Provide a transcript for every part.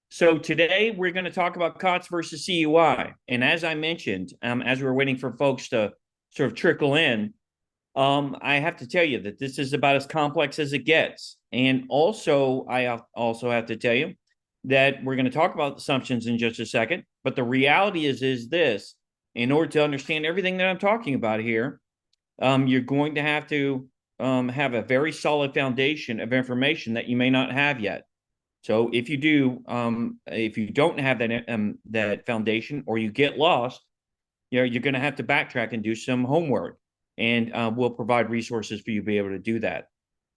So today we're going to talk about COTS versus CUI. And as I mentioned, as we're waiting for folks to sort of trickle in, I have to tell you that this is about as complex as it gets. And also, I also have to tell you that we're going to talk about assumptions in just a second. But the reality is this: in order to understand everything that I'm talking about here, you're going to have a very solid foundation of information that you may not have yet. So if you don't have that foundation or you get lost, you're going to have to backtrack and do some homework, and we'll provide resources for you to be able to do that.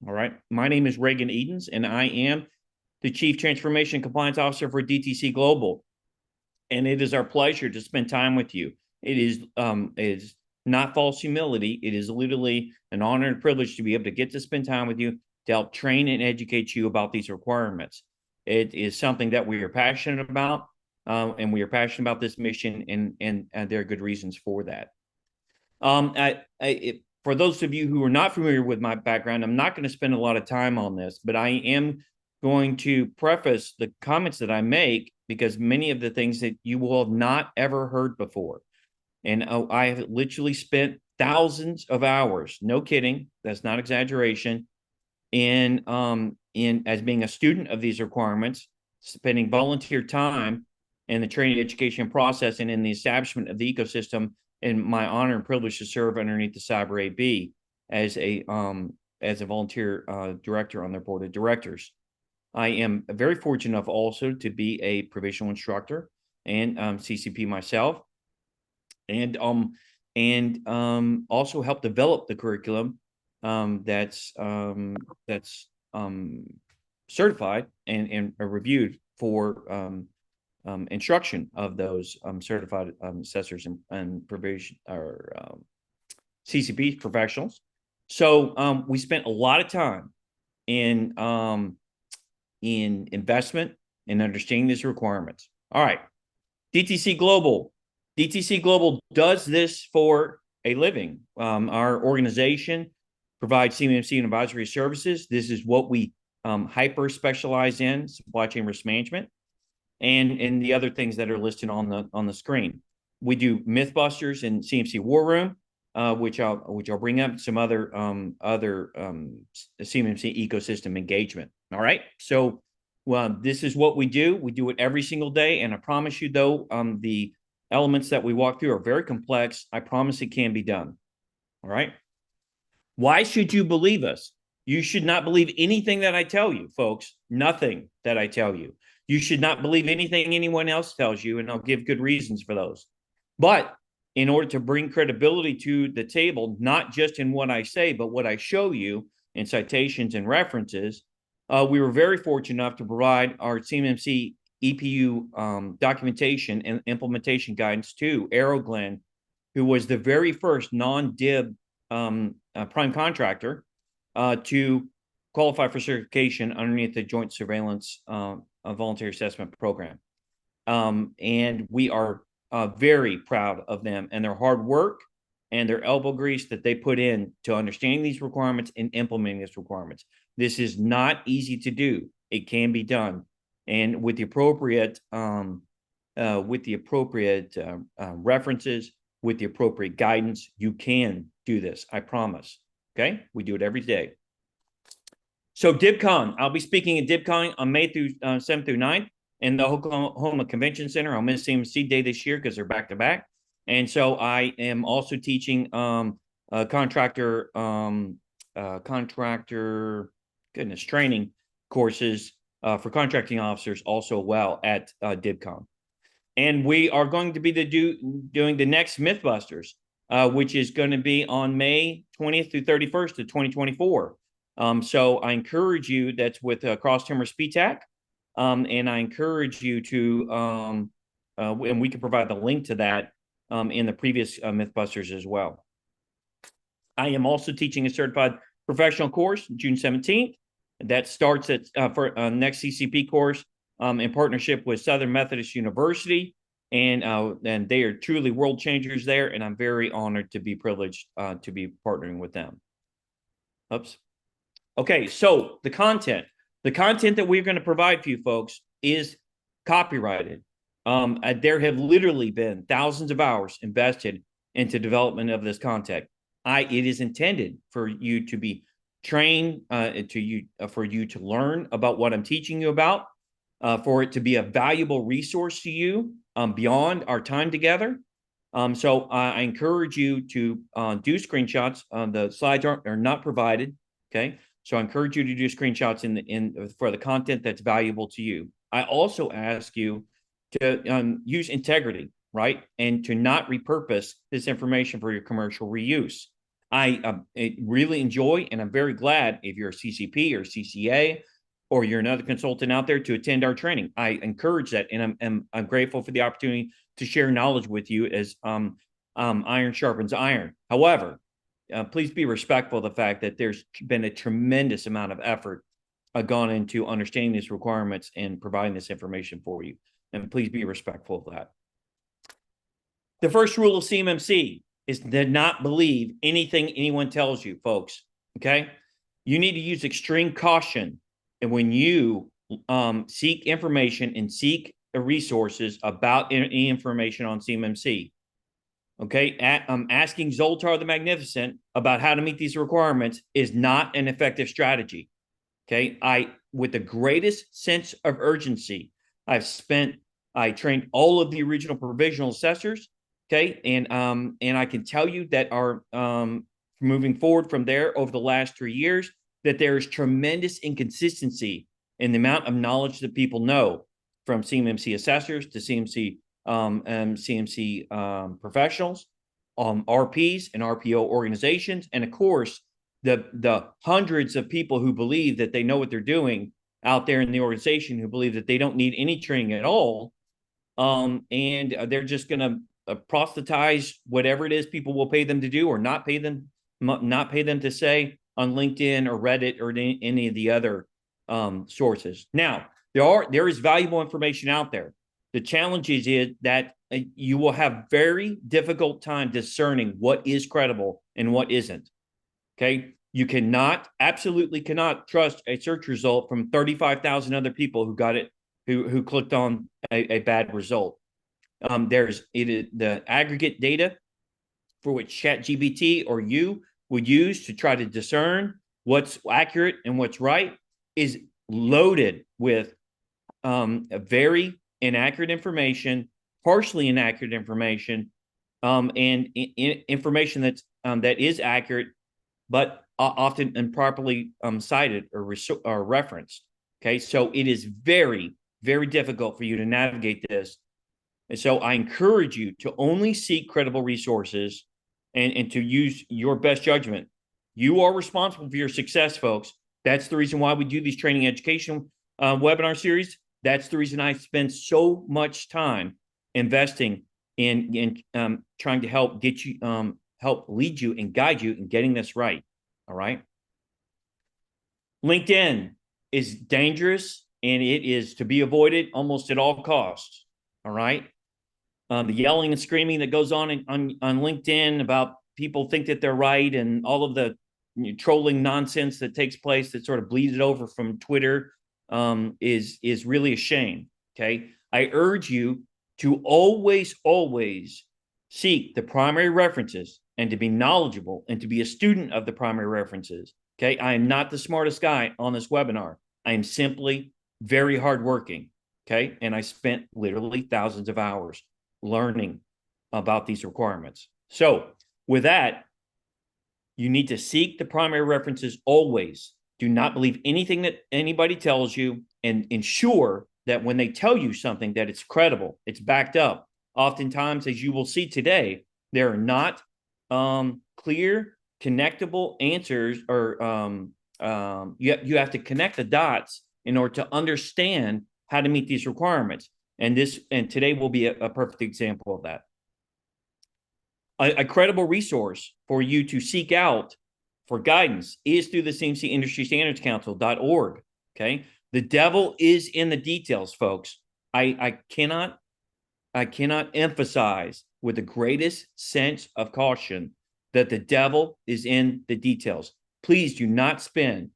All right. My name is Regan Edens, and I am the Chief Transformation Compliance Officer for DTC Global. And it is our pleasure to spend time with you. It is not false humility. It is literally an honor and privilege to be able to get to spend time with you to help train and educate you about these requirements. It is something that we are passionate about, and we are passionate about this mission, and there are good reasons for that. For those of you who are not familiar with my background, I'm not going to spend a lot of time on this, but I am going to preface the comments that I make because many of the things that you will have not ever heard before. And I have literally spent thousands of hours, no kidding, that's not exaggeration, in as being a student of these requirements, spending volunteer time in the training education process and in the establishment of the ecosystem, and my honor and privilege to serve underneath the Cyber AB as a volunteer director on their board of directors. I am very fortunate enough also to be a provisional instructor and CCP myself, and also help develop the curriculum that's certified and reviewed for instruction of those certified assessors and probation or CCP professionals. So we spent a lot of time in investment and understanding these requirements. All right, DTC Global. DTC Global does this for a living. Our organization provides CMMC and advisory services. This is what we hyper specialize in: supply chain risk management, and the other things that are listed on the screen. We do Mythbusters and CMC War Room, which I'll bring up, some other CMMC ecosystem engagement. All right, so this is what we do. We do it every single day, and I promise you, though, the elements that we walk through are very complex. I promise it can be done. All right. Why should you believe us? You should not believe anything that I tell you, folks. Nothing that I tell you. You should not believe anything anyone else tells you, and I'll give good reasons for those. But in order to bring credibility to the table, not just in what I say, but what I show you in citations and references, we were very fortunate enough to provide our CMMC EPU documentation and implementation guidance to Aeroglen, who was the very first non-DIB prime contractor to qualify for certification underneath the Joint Surveillance Voluntary Assessment Program. And we are very proud of them and their hard work and their elbow grease that they put in to understanding these requirements and implementing these requirements. This is not easy to do. It can be done. And with the appropriate references, with the appropriate guidance, you can do this. I promise. Okay, we do it every day. So DibCon, I'll be speaking at DibCon on May 7th through 9th in the Oklahoma Convention Center. I'll miss CMC Day this year because they're back to back. And so I am also teaching contractor training courses for contracting officers also well at DibCon. And we are going to be doing the next Mythbusters, which is going to be on May 20th through 31st of 2024. So I encourage you, that's with Cross Timber SPTAC, and I encourage you to, and we can provide the link to that in the previous Mythbusters as well. I am also teaching a certified professional course June 17th. That starts at for next CCP course in partnership with Southern Methodist University, and they are truly world changers there, and I'm very honored to be privileged to be partnering with them. Oops. Okay, so the content that we're going to provide for you folks is copyrighted. There have literally been thousands of hours invested into development of this content. It is intended for you to be trained, for you to learn about what I'm teaching you about, for it to be a valuable resource to you beyond our time together. So I encourage you to do screenshots. The slides are not provided. Okay, so I encourage you to do screenshots for the content that's valuable to you. I also ask you to use integrity, right, and to not repurpose this information for your commercial reuse. I really enjoy, and I'm very glad if you're a CCP or CCA or you're another consultant out there to attend our training. I encourage that, and I'm grateful for the opportunity to share knowledge with you as iron sharpens iron. However, please be respectful of the fact that there's been a tremendous amount of effort gone into understanding these requirements and providing this information for you. And please be respectful of that. The first rule of CMMC is to not believe anything anyone tells you, folks. Okay? You need to use extreme caution. And when you seek information and seek resources about any information on CMMC, okay, asking Zoltar the Magnificent about how to meet these requirements is not an effective strategy. Okay, with the greatest sense of urgency, I trained all of the original provisional assessors. Okay, and I can tell you that our moving forward from there over the last 3 years, that there is tremendous inconsistency in the amount of knowledge that people know, from CMMC assessors to CMC professionals, RPs and RPO organizations, and of course the hundreds of people who believe that they know what they're doing out there in the organization, who believe that they don't need any training at all, and they're just going to proselytize whatever it is people will pay them to do, or not pay them to say on LinkedIn or Reddit or any of the other sources. Now, there is valuable information out there. The challenge is that you will have very difficult time discerning what is credible and what isn't. Okay, you absolutely cannot trust a search result from 35,000 other people who got it, who clicked on a bad result. There's the aggregate data for which ChatGPT or you would use to try to discern what's accurate and what's right is loaded with very inaccurate information, partially inaccurate information, and information that is accurate, but often improperly cited or referenced. Okay, so it is very, very difficult for you to navigate this. And so I encourage you to only seek credible resources and to use your best judgment. You are responsible for your success, folks. That's the reason why we do these training education webinar series. That's the reason I spend so much time investing in trying to help get you, help lead you and guide you in getting this right. All right. LinkedIn is dangerous, and it is to be avoided almost at all costs. All right. The yelling and screaming that goes on LinkedIn about people think that they're right, and all of the trolling nonsense that takes place that sort of bleeds over from Twitter is really a shame. Okay, I urge you to always seek the primary references and to be knowledgeable and to be a student of the primary references. Okay, I am not the smartest guy on this webinar. I am simply very hardworking. Okay, and I spent literally thousands of hours learning about these requirements. So with that, you need to seek the primary references always. Do not believe anything that anybody tells you, and ensure that when they tell you something, that it's credible, it's backed up. Oftentimes, as you will see today, there are not clear, connectable answers, or you have to connect the dots in order to understand how to meet these requirements. And today will be a perfect example of that. A credible resource for you to seek out for guidance is through the CMC Industry Standards Council.org. Okay, the devil is in the details, folks. I cannot emphasize with the greatest sense of caution that the devil is in the details. Please do not spend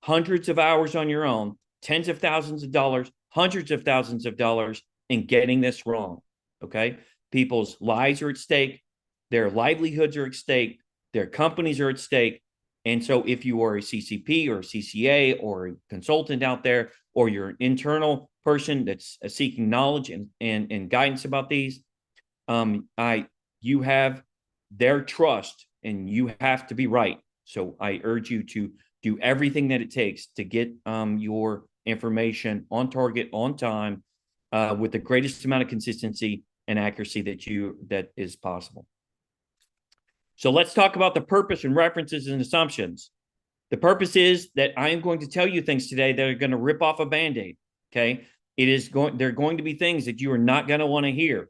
hundreds of hours on your own, tens of thousands of dollars, hundreds of thousands of dollars in getting this wrong. Okay. People's lives are at stake. Their livelihoods are at stake. Their companies are at stake. And so if you are a CCP or a CCA or a consultant out there, or you're an internal person that's seeking knowledge and guidance about these, you have their trust and you have to be right. So I urge you to do everything that it takes to get your information on target, on time, with the greatest amount of consistency and accuracy that is possible. So let's talk about the purpose and references and assumptions. The purpose is that I am going to tell you things today that are going to rip off a Band-Aid. Okay. They're going to be things that you are not going to want to hear.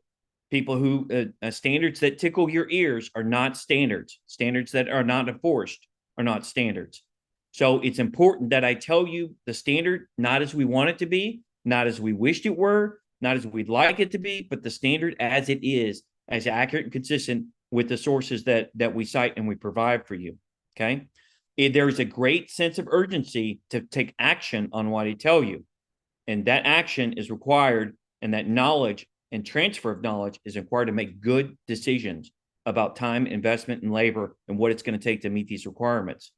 People who standards that tickle your ears are not standards. Standards that are not enforced are not standards. So it's important that I tell you the standard, not as we want it to be, not as we wished it were, not as we'd like it to be, but the standard as it is, as accurate and consistent with the sources that we cite and we provide for you. Okay. There's a great sense of urgency to take action on what I tell you. And that action is required, and that knowledge and transfer of knowledge is required to make good decisions about time, investment, and labor, and what it's going to take to meet these requirements.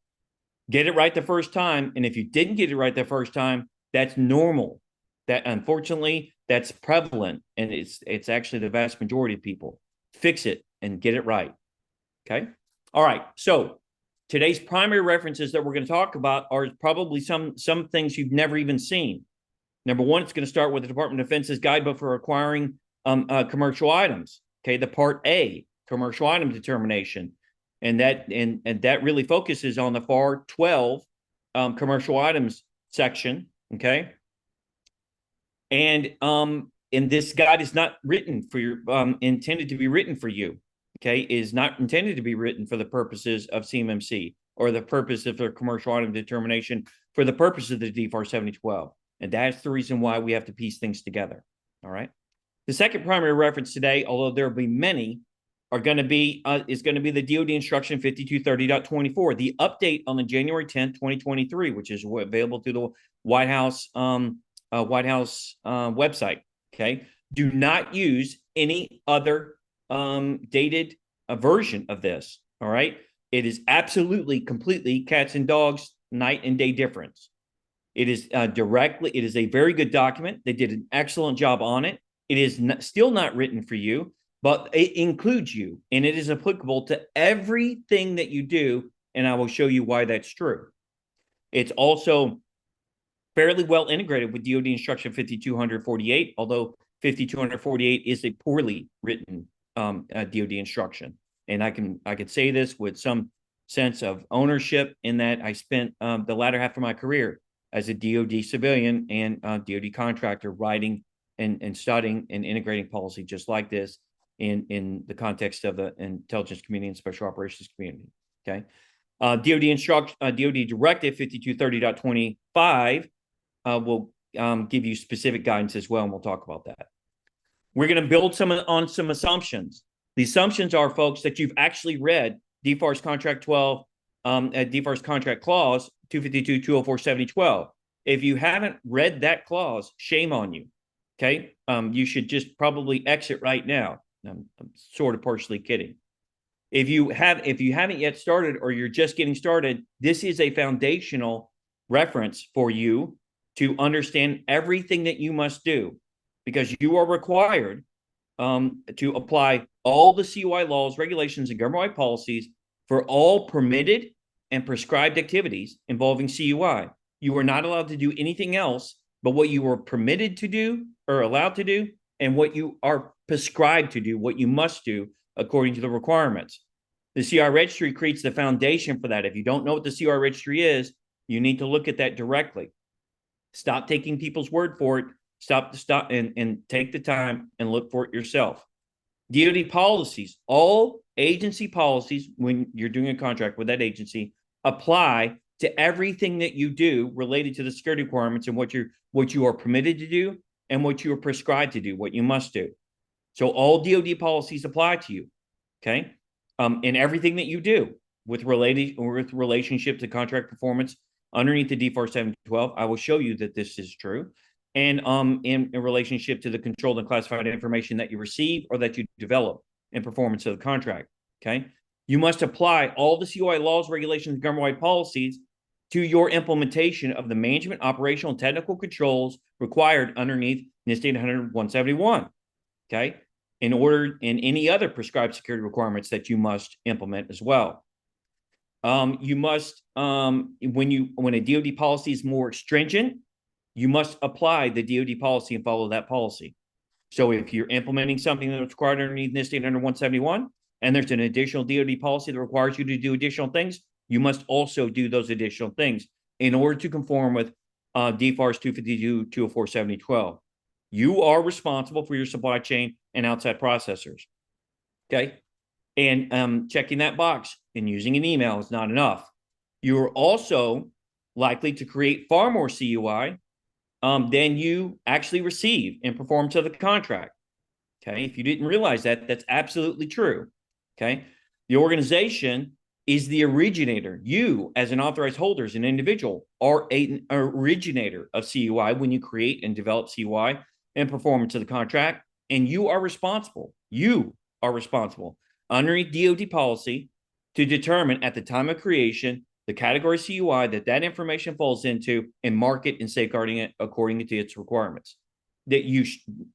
Get it right the first time. And if you didn't get it right the first time, that's normal. That, unfortunately, that's prevalent, and it's actually the vast majority of people. Fix it and get it right. Okay. All right. So today's primary references that we're going to talk about are probably some things you've never even seen. Number one, it's going to start with the Department of Defense's guidebook for acquiring commercial items. Okay, the Part A, commercial item determination, and that really focuses on the FAR 12 commercial items section. Okay, and this guide is not written for your intended to be written for you. Okay, is not intended to be written for the purposes of CMMC or the purpose of their commercial item determination for the purpose of the DFAR 7012. And that's the reason why we have to piece things together. All right. The second primary reference today, although there will be many, is going to be the DoD Instruction 5230.24, the update on the January 10th, 2023, which is available through the White House website. Okay. Do not use any other dated version of this. All right. It is absolutely, completely cats and dogs, night and day difference. It is it is a very good document. They did an excellent job on it. It is still not written for you, but it includes you, and it is applicable to everything that you do, and I will show you why that's true. It's also fairly well integrated with DoD Instruction 5248, although 5248 is a poorly written DoD instruction. And I can say this with some sense of ownership in that I spent the latter half of my career as a DoD civilian and DoD contractor writing and studying and integrating policy just like this in the context of the intelligence community and special operations community. Okay. DoD Directive 5230.25 will give you specific guidance as well, and we'll talk about that. We're going to build on some assumptions. The assumptions are, folks, that you've actually read DFAR's Contract 12, DFAR's Contract Clause 252, 204, 7012. If you haven't read that clause, shame on you. Okay, you should just probably exit right now. I'm sort of partially kidding. If you haven't yet started, or you're just getting started, this is a foundational reference for you to understand everything that you must do, because you are required to apply all the CUI laws, regulations, and government-wide policies for all permitted and prescribed activities involving CUI. You are not allowed to do anything else but what you are permitted to do or allowed to do, and what you are prescribed to do, what you must do according to the requirements. The CUI registry creates the foundation for that. If you don't know what the CUI registry is, you need to look at that directly. Stop taking people's word for it. Stop and take the time and look for it yourself. DoD policies, all agency policies, when you're doing a contract with that agency, apply to everything that you do related to the security requirements and what you are permitted to do and what you are prescribed to do, what you must do. So all DoD policies apply to you, okay? In everything that you do with relationship to contract performance underneath the DFAR 712, I will show you that this is true. and in relationship to the controlled and classified information that you receive or that you develop in performance of the contract. Okay. You must apply all the CUI laws, regulations, and government-wide policies to your implementation of the management, operational, and technical controls required underneath NIST 800-171. Okay. In order, and any other prescribed security requirements that you must implement as well. You must, when a DoD policy is more stringent, you must apply the DoD policy and follow that policy. So if you're implementing something that's required underneath NIST 800-171, and there's an additional DoD policy that requires you to do additional things, you must also do those additional things in order to conform with DFARS 252, 204, 7012. You are responsible for your supply chain and outside processors. Okay. And checking that box and using an email is not enough. You're also likely to create far more CUI than you actually receive in performance of the contract. Okay. If you didn't realize that, that's absolutely true. Okay. The organization is the originator. You, as an authorized holder, as an individual, are an originator of CUI when you create and develop CUI and performance of the contract. And you are responsible. You are responsible underneath DoD policy to determine at the time of creation the category CUI that information falls into and mark it and safeguarding it according to its requirements. That you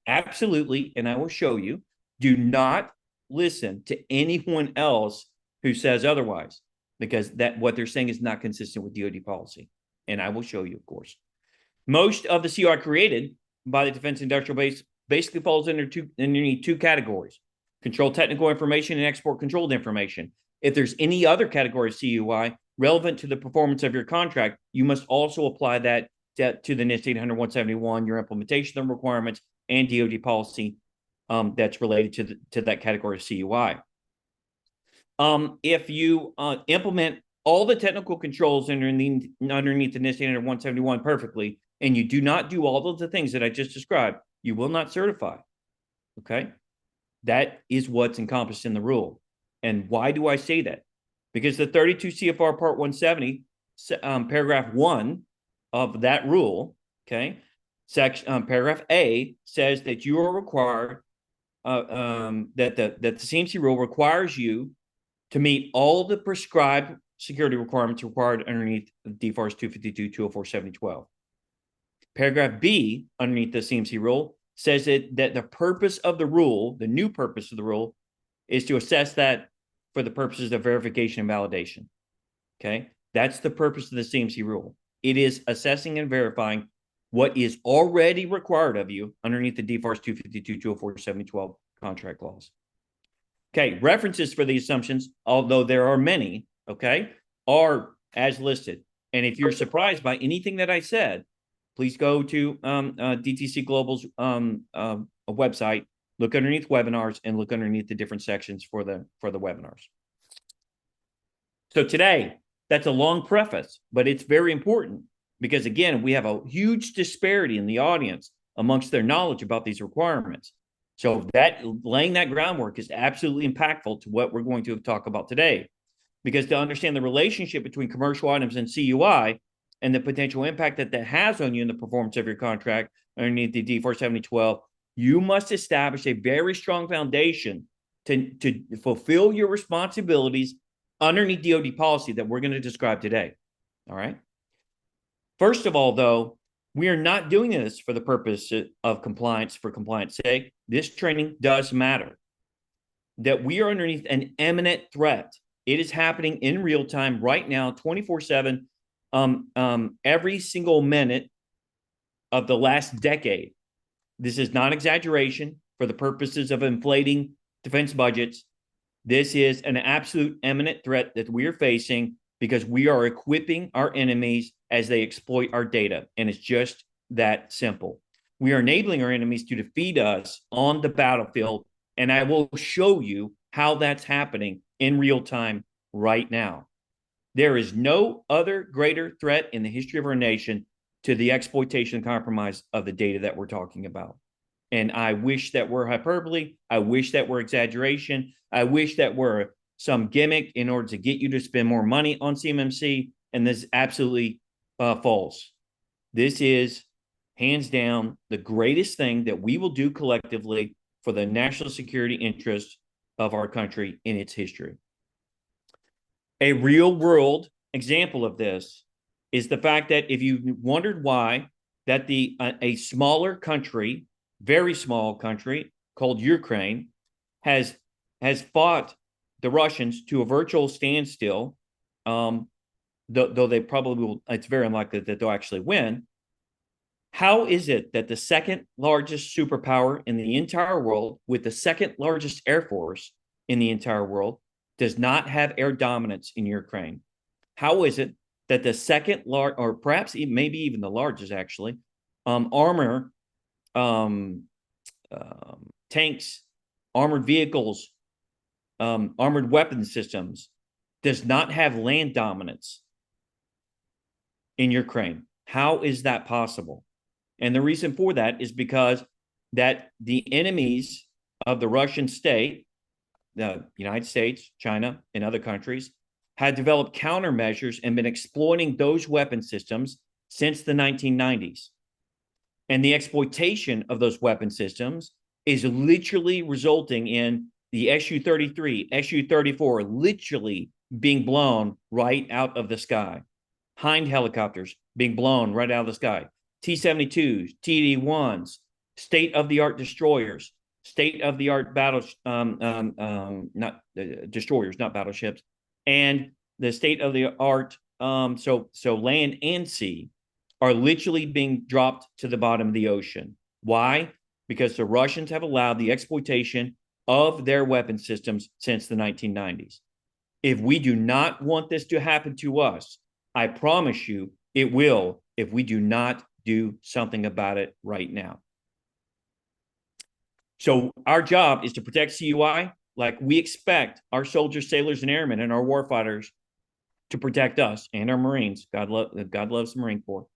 absolutely, and I will show you, do not listen to anyone else who says otherwise, because that what they're saying is not consistent with DoD policy. And I will show you, of course. Most of the CUI created by the defense industrial base basically falls underneath two categories: control technical information and export controlled information. If there's any other category of CUI relevant to the performance of your contract, you must also apply that to the NIST 800-171, your implementation of requirements, and DoD policy that's related to that category of CUI. If you implement all the technical controls underneath the NIST 800-171 perfectly, and you do not do all of the things that I just described, you will not certify. Okay? That is what's encompassed in the rule. And why do I say that? Because the 32 CFR Part 170, paragraph 1 of that rule, okay, paragraph A says that you are required, that the CMC rule requires you to meet all the prescribed security requirements required underneath DFARS 252, 204, 7012. Paragraph B underneath the CMC rule says that the purpose of the rule, the new purpose of the rule, is to assess that for the purposes of verification and validation. Okay, that's the purpose of the CMC rule. It is assessing and verifying what is already required of you underneath the DFARS 252, 204, 7012 contract clause. Okay, references for the assumptions, although there are many, okay, are as listed. And if you're surprised by anything that I said, please go to DTC Global's website, look underneath webinars, and look underneath the different sections for the webinars. So today, that's a long preface, but it's very important because, again, we have a huge disparity in the audience amongst their knowledge about these requirements. So that laying that groundwork is absolutely impactful to what we're going to talk about today. Because to understand the relationship between commercial items and CUI and the potential impact that has on you in the performance of your contract underneath the DFARS 7012, you must establish a very strong foundation to fulfill your responsibilities underneath DoD policy that we're going to describe today. All right. First of all, though, we are not doing this for the purpose of compliance for compliance sake. This training does matter. That we are underneath an imminent threat. It is happening in real time right now, 24/7, every single minute of the last decade. This is not exaggeration for the purposes of inflating defense budgets. This is an absolute imminent threat that we are facing because we are equipping our enemies as they exploit our data. And it's just that simple. We are enabling our enemies to defeat us on the battlefield. And I will show you how that's happening in real time right now. There is no other greater threat in the history of our nation to the exploitation and compromise of the data that we're talking about. And I wish that were hyperbole. I wish that were exaggeration. I wish that were some gimmick in order to get you to spend more money on CMMC. And this is absolutely false. This is hands down, the greatest thing that we will do collectively for the national security interests of our country in its history. A real world example of this is the fact that if you wondered why that a smaller country, very small country called Ukraine, has fought the Russians to a virtual standstill, though they probably will, it's very unlikely that they'll actually win. How is it that the second largest superpower in the entire world, with the second largest air force in the entire world, does not have air dominance in Ukraine? How is it that the second large, or perhaps maybe even the largest actually, armor, tanks, armored vehicles, armored weapon systems does not have land dominance in Ukraine? How is that possible? And the reason for that is because that the enemies of the Russian state, the United States, China, and other countries, had developed countermeasures and been exploiting those weapon systems since the 1990s. And the exploitation of those weapon systems is literally resulting in the Su-33, Su-34 literally being blown right out of the sky. Hind helicopters being blown right out of the sky. T-72s, TD-1s, state-of-the-art destroyers, state-of-the-art not destroyers, not battleships, and the state-of-the-art, so land and sea, are literally being dropped to the bottom of the ocean. Why? Because the Russians have allowed the exploitation of their weapon systems since the 1990s. If we do not want this to happen to us, I promise you it will if we do not do something about it right now. So our job is to protect CUI like we expect our soldiers, sailors, and airmen and our warfighters to protect us and our Marines. God loves the Marine Corps.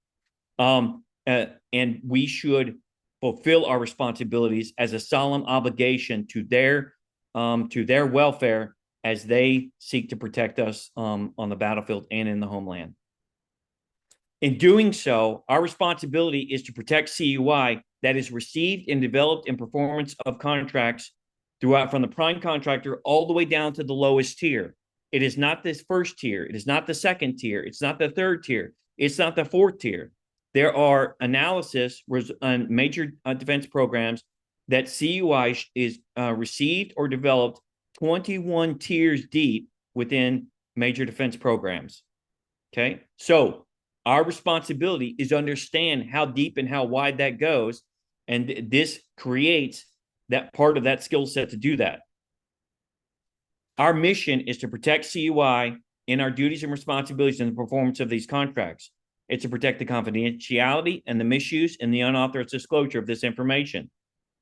And we should fulfill our responsibilities as a solemn obligation to their welfare as they seek to protect us on the battlefield and in the homeland. In doing so, our responsibility is to protect CUI that is received and developed in performance of contracts throughout, from the prime contractor all the way down to the lowest tier. It is not this first tier. It is not the second tier. It's not the third tier. It's not the fourth tier. There are analysis on major defense programs that CUI is received or developed 21 tiers deep within major defense programs. Okay, so our responsibility is to understand how deep and how wide that goes, and this creates that part of that skill set to do that. Our mission is to protect CUI in our duties and responsibilities in the performance of these contracts. It's to protect the confidentiality and the misuse and the unauthorized disclosure of this information,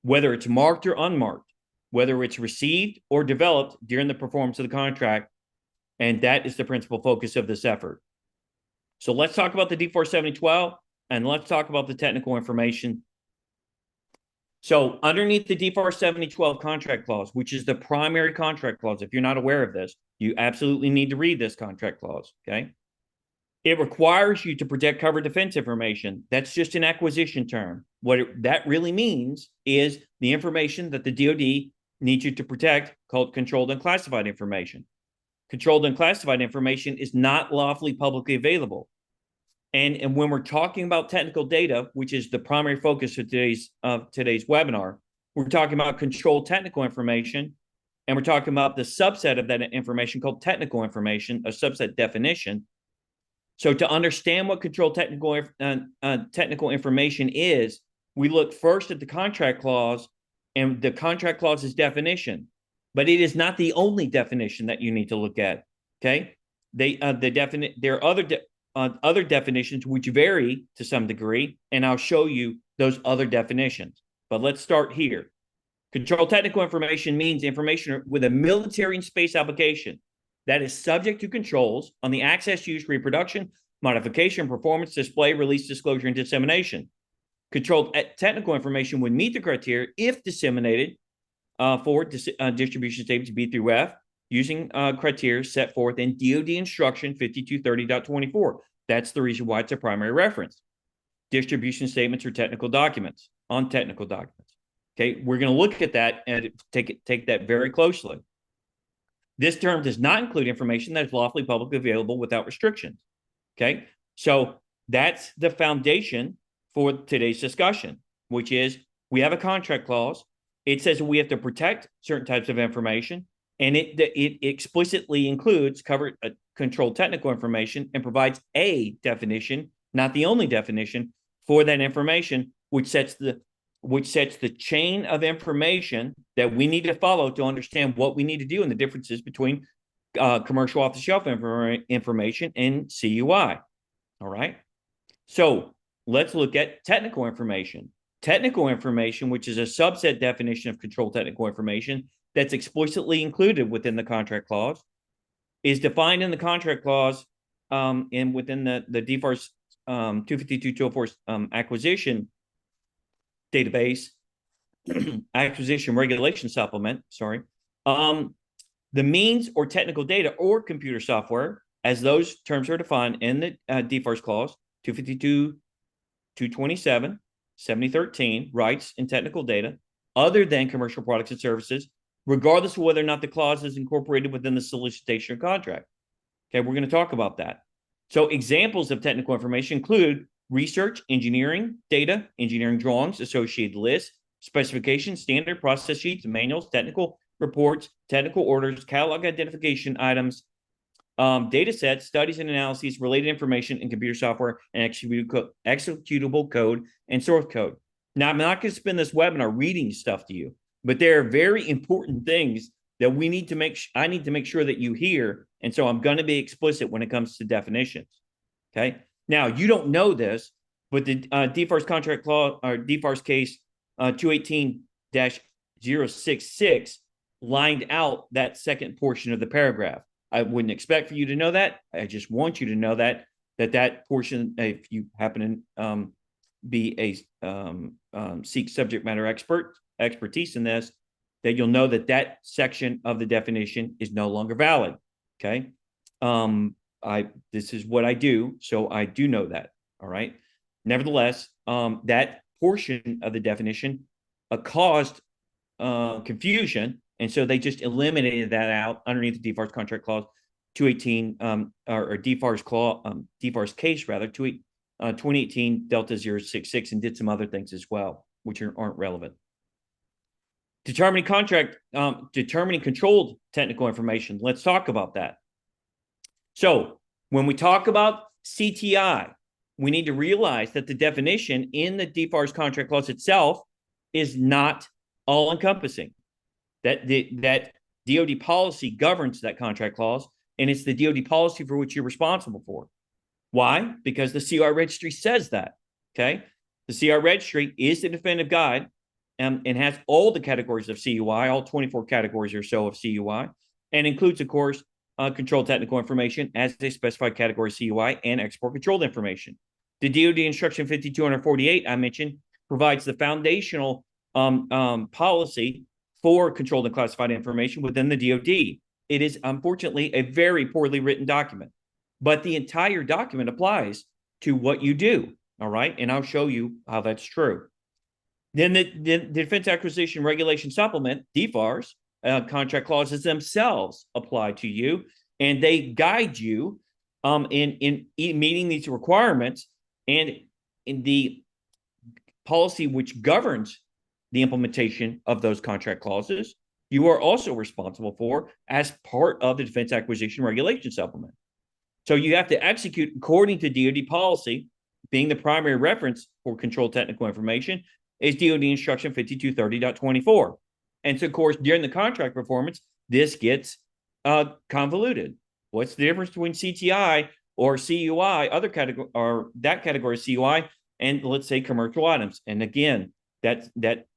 whether it's marked or unmarked, whether it's received or developed during the performance of the contract, and that is the principal focus of this effort. So let's talk about the D4 7012, and let's talk about the technical information. So underneath the D4 7012 contract clause, which is the primary contract clause, if you're not aware of this, you absolutely need to read this contract clause, okay? It requires you to protect covered defense information. That's just an acquisition term. What that really means is the information that the DoD needs you to protect, called controlled and classified information. Controlled and classified information is not lawfully publicly available. And when we're talking about technical data, which is the primary focus of today's webinar, we're talking about controlled technical information, and we're talking about the subset of that information called technical information, a subset definition. So to understand what controlled technical information is, we look first at the contract clause and the contract clause's definition, but it is not the only definition that you need to look at. Okay, there are other definitions which vary to some degree, and I'll show you those other definitions. But let's start here. Controlled technical information means information with a military and space application that is subject to controls on the access, use, reproduction, modification, performance, display, release, disclosure, and dissemination. Controlled technical information would meet the criteria if disseminated for distribution statements B through F using criteria set forth in DoD Instruction 5230.24. That's the reason why it's a primary reference. distribution statements or technical documents, on technical documents. Okay, we're going to look at that and take that very closely. This term does not include information that is lawfully publicly available without restrictions. Okay, so that's the foundation for today's discussion, which is we have a contract clause. It says we have to protect certain types of information, and it explicitly includes covered controlled technical information and provides a definition, not the only definition, for that information, which sets the chain of information that we need to follow to understand what we need to do and the differences between commercial off-the-shelf information and CUI. All right. So let's look at technical information. Technical information, which is a subset definition of controlled technical information that's explicitly included within the contract clause, is defined in the contract clause and within the DFARS 252-204 acquisition database, acquisition regulation supplement, sorry. The means or technical data or computer software, as those terms are defined in the DFARS clause, 252-227, 7013, rights and technical data, other than commercial products and services, regardless of whether or not the clause is incorporated within the solicitation or contract. Okay, we're going to talk about that. So examples of technical information include research, engineering, data, engineering drawings, associated lists, specifications, standard process sheets, manuals, technical reports, technical orders, catalog identification items, data sets, studies and analyses, related information in computer software, and executable code and source code. Now, I'm not going to spend this webinar reading stuff to you, but there are very important things that we need to I need to make sure that you hear. And so I'm going to be explicit when it comes to definitions. Okay. Now, you don't know this, but the DFARS contract clause or DFARS case 218-066 lined out that second portion of the paragraph. I wouldn't expect for you to know that. I just want you to know that portion, if you happen to be a seek subject matter expertise in this, that you'll know that section of the definition is no longer valid. Okay. This is what I do, so I do know that. All right. Nevertheless, that portion of the definition caused confusion, and so they just eliminated that out underneath the DFARS contract clause 218 or DFARS clause DFARS case rather 2018 Delta 066 and did some other things as well, which aren't relevant. Determining controlled technical information. Let's talk about that. So when we talk about CTI, we need to realize that the definition in the DFARS contract clause itself is not all-encompassing. That DoD policy governs that contract clause, and it's the DoD policy for which you're responsible for. Why? Because the CUI registry says that. Okay, the CUI registry is the definitive guide and has all the categories of CUI, all 24 categories or so of CUI, and includes, of course, controlled technical information as a specified category CUI and export controlled information. The DoD Instruction 5248 I mentioned provides the foundational policy for controlled and classified information within the DoD. It is unfortunately a very poorly written document, but the entire document applies to what you do. All right, and I'll show you how that's true. Then the Defense Acquisition Regulation Supplement, DFARS, contract clauses themselves apply to you, and they guide you in meeting these requirements, and in the policy which governs the implementation of those contract clauses, you are also responsible for as part of the Defense Acquisition Regulation Supplement. So you have to execute according to DoD policy, being the primary reference for controlled technical information is DoD Instruction 5230.24. And so, of course, during the contract performance, this gets convoluted. What's the difference between CTI or CUI, other category, or that category of CUI, and let's say commercial items? And again, that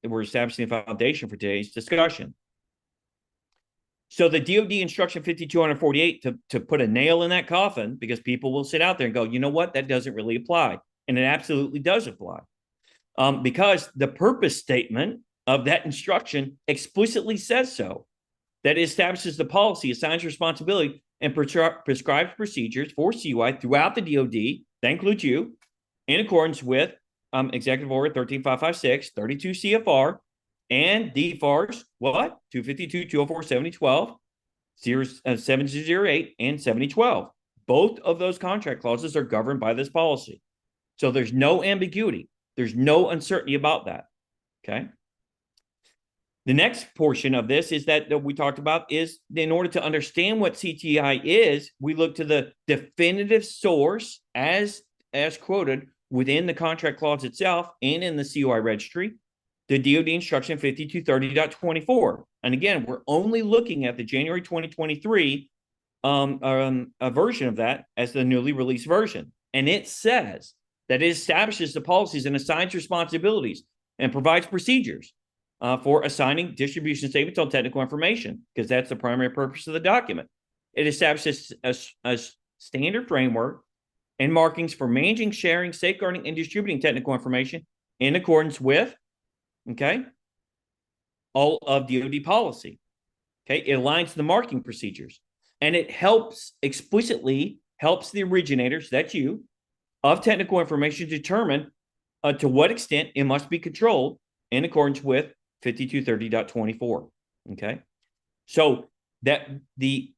we're establishing the foundation for today's discussion. So the DoD Instruction 5248 to put a nail in that coffin, because people will sit out there and go, you know what, that doesn't really apply. And it absolutely does apply. Because the purpose statement of that instruction explicitly says so, that it establishes the policy, assigns responsibility, and prescribes procedures for CUI throughout the DoD, that includes you, in accordance with Executive Order 13556, 32 CFR, and DFARS, what? 252, 204, 7012, 7008, and 7012. Both of those contract clauses are governed by this policy. So there's no ambiguity. There's no uncertainty about that. Okay. The next portion of this is that we talked about is in order to understand what CTI is, we look to the definitive source as quoted within the contract clause itself and in the CUI registry, the DoD instruction 5230.24. And again, we're only looking at the January 2023 a version of that as the newly released version. And it says that it establishes the policies and assigns responsibilities and provides procedures for assigning distribution statements on technical information, because that's the primary purpose of the document. It establishes a standard framework and markings for managing, sharing, safeguarding, and distributing technical information in accordance with, okay, all of DoD policy. Okay, it aligns the marking procedures, and it explicitly helps the originators, that's you, of technical information determine to what extent it must be controlled in accordance with 5230.24. Okay. So that the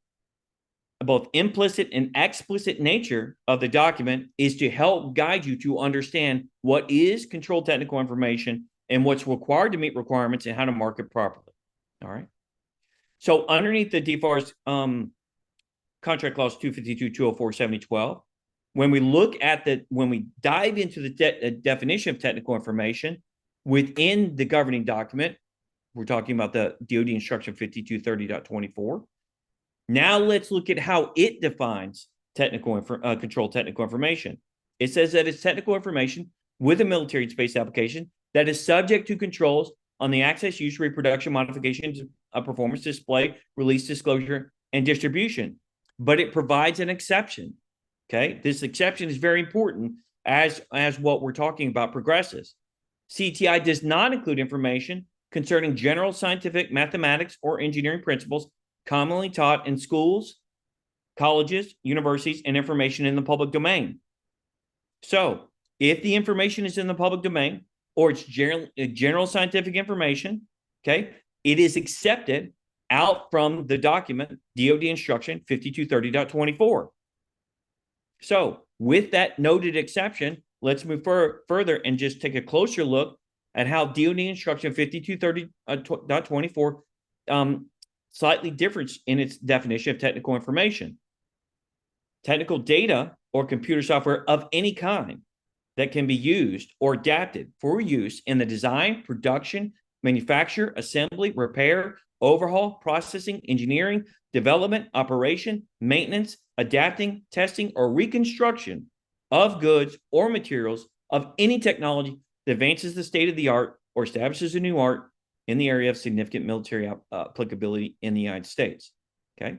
both implicit and explicit nature of the document is to help guide you to understand what is controlled technical information and what's required to meet requirements and how to market properly. All right. So underneath the DFARS contract clause 252, 204, 7012, when we dive into the definition of technical information, within the governing document, we're talking about the DoD instruction 5230.24. Now let's look at how it defines controlled technical information. It says that it's technical information with a military space application that is subject to controls on the access, use, reproduction, modifications, performance, display, release, disclosure, and distribution. But it provides an exception. Okay, this exception is very important as what we're talking about progresses. CTI does not include information concerning general scientific, mathematics, or engineering principles commonly taught in schools, colleges, universities, and information in the public domain. So if the information is in the public domain or it's general scientific information, okay, it is accepted out from the document DoD instruction 5230.24. So with that noted exception, let's move further and just take a closer look at how DoD instruction 5230.24 slightly differs in its definition of technical information. Technical data or computer software of any kind that can be used or adapted for use in the design, production, manufacture, assembly, repair, overhaul, processing, engineering, development, operation, maintenance, adapting, testing, or reconstruction of goods or materials of any technology that advances the state of the art or establishes a new art in the area of significant military applicability in the United States. Okay.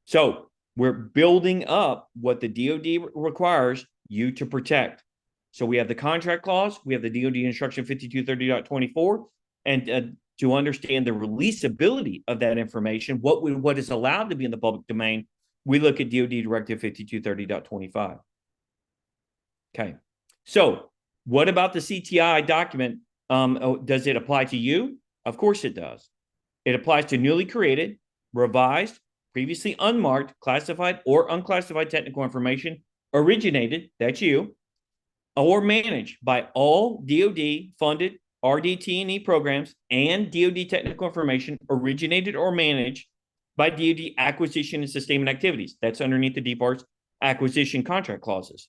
So we're building up what the DoD requires you to protect. So we have the contract clause, we have the DoD instruction 5230.24, and to understand the releasability of that information, what is allowed to be in the public domain, we look at DoD Directive 5230.25. Okay. So what about the CTI document? Does it apply to you? Of course it does. It applies to newly created, revised, previously unmarked, classified, or unclassified technical information originated, that's you, or managed by all DoD-funded RDT&E programs and DoD technical information originated or managed by DoD acquisition and sustainment activities. That's underneath the DFARS acquisition contract clauses,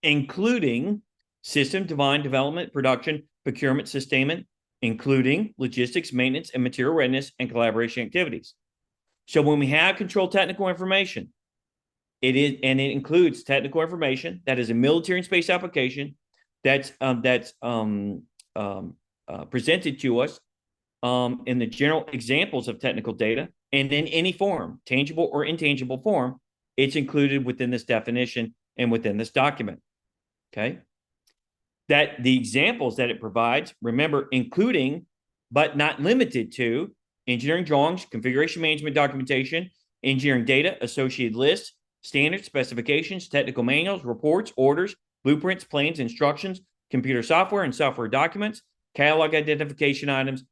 including system development, production, procurement, sustainment, including logistics, maintenance, and material readiness and collaboration activities. So when we have controlled technical information, it includes technical information that is a military and space application that's presented to us in the general examples of technical data, and in any form, tangible or intangible form, it's included within this definition and within this document. Okay. That the examples that it provides, remember, including but not limited to engineering drawings, configuration management documentation, engineering data, associated lists, standards, specifications, technical manuals, reports, orders, blueprints, plans, instructions, computer software and software documents, catalog identification items,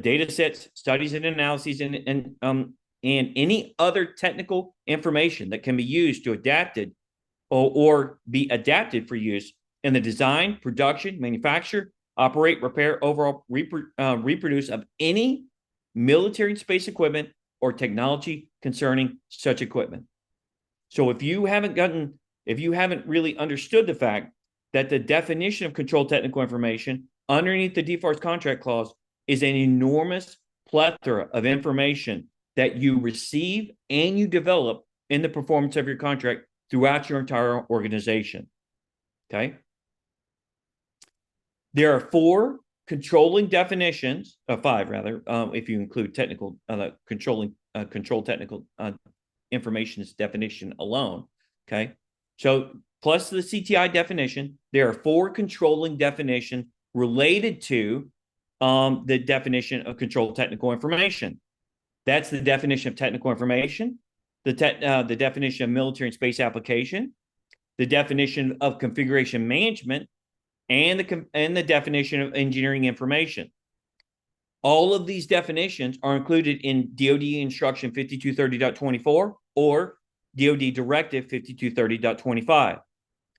data sets, studies and analyses, and any other technical information that can be used to adapt it or be adapted for use in the design, production, manufacture, operate, repair, overall reproduce of any military and space equipment or technology concerning such equipment. So if you haven't really understood the fact that the definition of controlled technical information underneath the DFARS contract clause is an enormous plethora of information that you receive and you develop in the performance of your contract throughout your entire organization. Okay. There are four controlling definitions, five rather, if you include technical controlled technical information's definition alone. Okay. So plus the CTI definition, there are four controlling definitions related to the definition of controlled technical information. That's the definition of technical information, the definition of military and space application, the definition of configuration management, and the definition of engineering information. All of these definitions are included in DoD Instruction 5230.24 or DoD Directive 5230.25.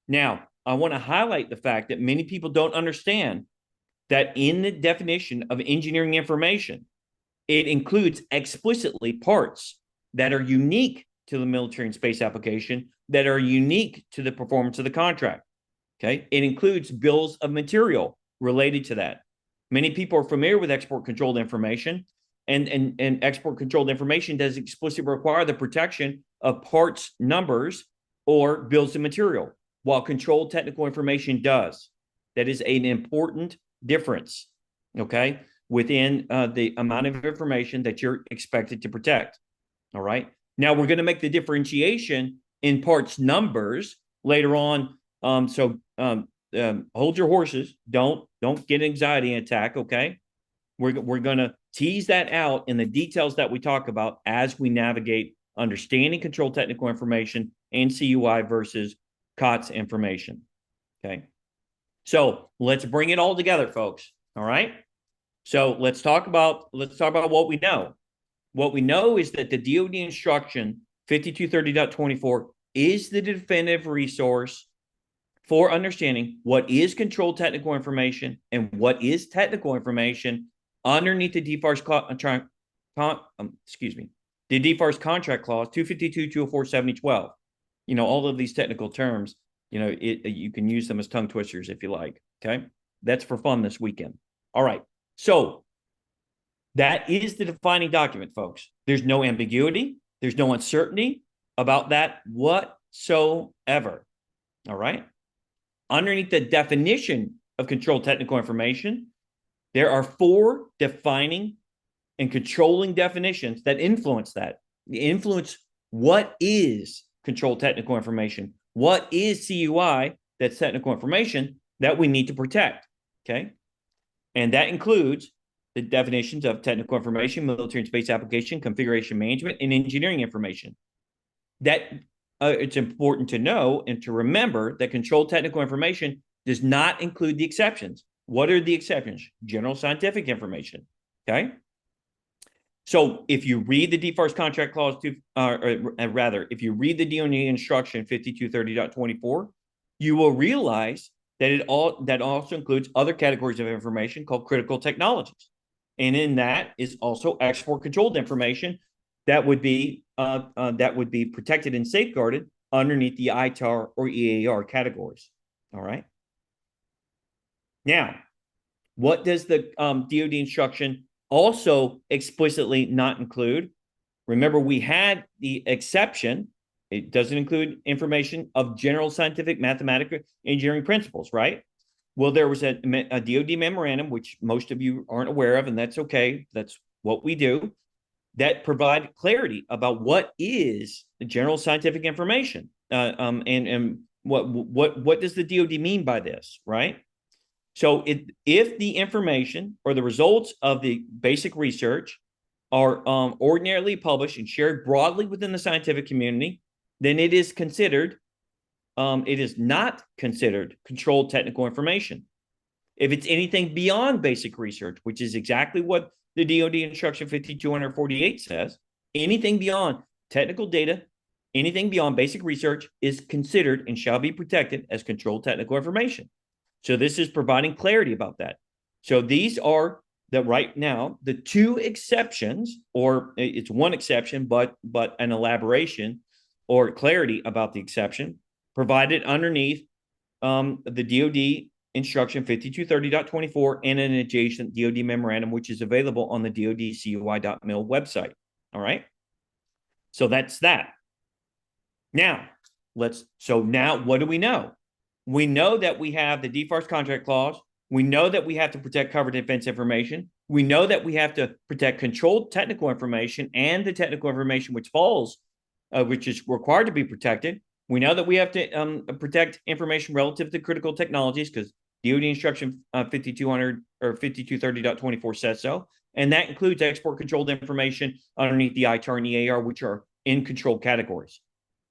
Now, I want to highlight the fact that many people don't understand that in the definition of engineering information, it includes explicitly parts that are unique to the military and space application, that are unique to the performance of the contract. Okay, it includes bills of material related to that. Many people are familiar with export controlled information, and export controlled information does explicitly require the protection of parts numbers or bills of material, while controlled technical information does. That is an important difference, okay, within the amount of information that you're expected to protect. All right. Now we're going to make the differentiation in parts numbers later on. Hold your horses. Don't get an anxiety attack. Okay. We're going to tease that out in the details that we talk about as we navigate understanding controlled technical information and CUI versus COTS information. Okay. So let's bring it all together, folks. All right. So let's talk about what we know. What we know is that the DoD Instruction 5230.24 is the definitive resource for understanding what is controlled technical information and what is technical information underneath the DFARS the DFARS contract clause 252, 204, 7012. You know, all of these technical terms, you know, you can use them as tongue twisters if you like. Okay. That's for fun this weekend. All right. So that is the defining document, folks. There's no ambiguity. There's no uncertainty about that whatsoever. All right. Underneath the definition of controlled technical information, there are four defining and controlling definitions that influence that. They influence what is controlled technical information, what is CUI, that's technical information that we need to protect. Okay. And that includes the definitions of technical information, military and space application, configuration management, and engineering information. That it's important to know and to remember that controlled technical information does not include the exceptions. What are the exceptions? General scientific information. Okay. So if you read the DFARS contract clause, if you read the DoD Instruction 5230.24, you will realize that that also includes other categories of information called critical technologies. And in that is also export controlled information that would be protected and safeguarded underneath the ITAR or EAR categories. All right. Now, what does the DoD instruction also explicitly not include? Remember, we had the exception. It doesn't include information of general scientific, mathematical, engineering principles, right? Well, there was a DoD memorandum, which most of you aren't aware of, and that's okay. That's what we do, that provide clarity about what is the general scientific information, and what does the DoD mean by this, right? So if the information or the results of the basic research are ordinarily published and shared broadly within the scientific community, then it is considered, it is not considered controlled technical information. If it's anything beyond basic research, which is exactly what the DoD Instruction 5248 says, anything beyond technical data, anything beyond basic research is considered and shall be protected as controlled technical information. So this is providing clarity about that. So these are right now the two exceptions, or it's one exception, but an elaboration or clarity about the exception provided underneath the DoD Instruction 5230.24 and an adjacent DoD memorandum, which is available on the DoD CUI.mil website. All right. So that's that. Now, now what do we know? We know that we have the DFARS contract clause. We know that we have to protect covered defense information. We know that we have to protect controlled technical information and the technical information which is required to be protected. We know that we have to protect information relative to critical technologies because DoD Instruction 5200 or 5230.24 says so. And that includes export controlled information underneath the ITAR and EAR, which are in controlled categories.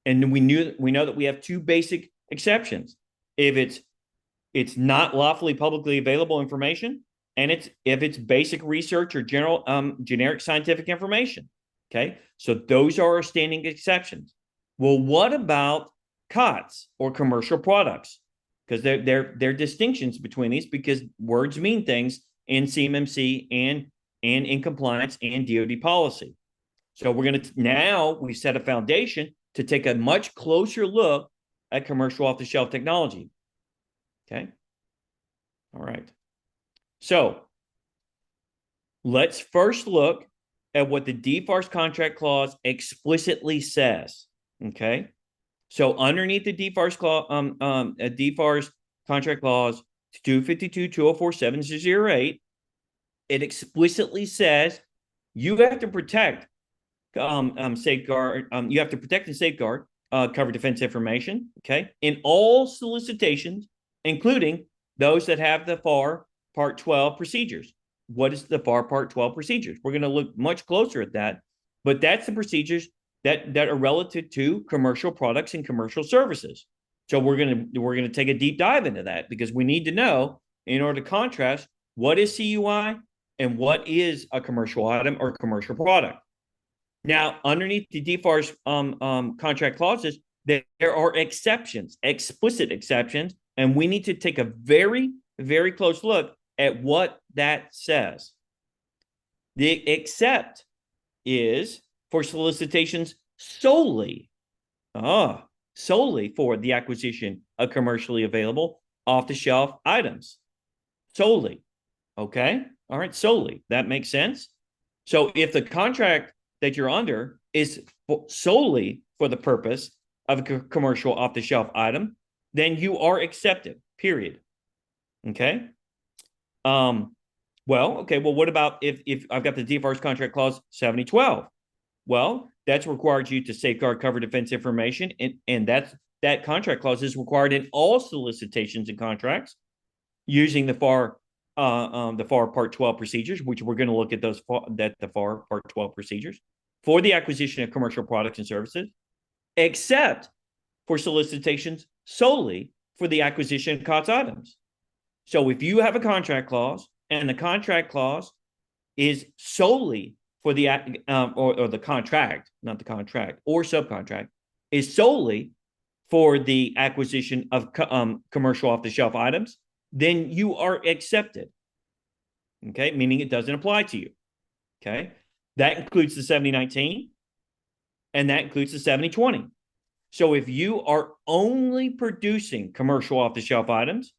And we know that we have two basic exceptions. If it's not lawfully publicly available information, and if it's basic research or generic scientific information. Okay, so those are our standing exceptions. Well, what about COTS or commercial products? Because there are distinctions between these because words mean things in CMMC and in compliance and DoD policy. So we set a foundation to take a much closer look at commercial off-the-shelf technology. Okay. All right. So let's first look at what the DFARS contract clause explicitly says. Okay. So underneath the DFARS contract clause 252.204.708, it explicitly says you have to protect safeguard. You have to protect and safeguard covered defense information. Okay, in all solicitations, including those that have the FAR Part 12 procedures. What is the FAR Part 12 procedures? We're going to look much closer at that, but that's the procedures that are relative to commercial products and commercial services. So we're going to take a deep dive into that because we need to know in order to contrast what is CUI and what is a commercial item or commercial product. Now, underneath the DFARS contract clauses, there are exceptions, explicit exceptions, and we need to take a very, very close look at what that says. The except is for solicitations solely for the acquisition of commercially available off-the-shelf items. Solely. Okay? All right, solely. That makes sense? So if the contract that you're under is solely for the purpose of a commercial off-the-shelf item, then you are accepted, period. Okay? Well, what about if I've got the DFARS contract clause 7012? Well, that's required you to safeguard covered defense information, and that contract clause is required in all solicitations and contracts using the FAR Part 12 procedures, which we're going to look at the FAR Part 12 procedures for the acquisition of commercial products and services, except for solicitations solely for the acquisition of COTS items. So if you have a contract clause and the contract clause is solely for the or the contract, not the contract, or subcontract, is solely for the acquisition of commercial off-the-shelf items, then you are accepted. Okay, meaning it doesn't apply to you. Okay, that includes the 7019 and that includes the 7020. So if you are only producing commercial off-the-shelf items,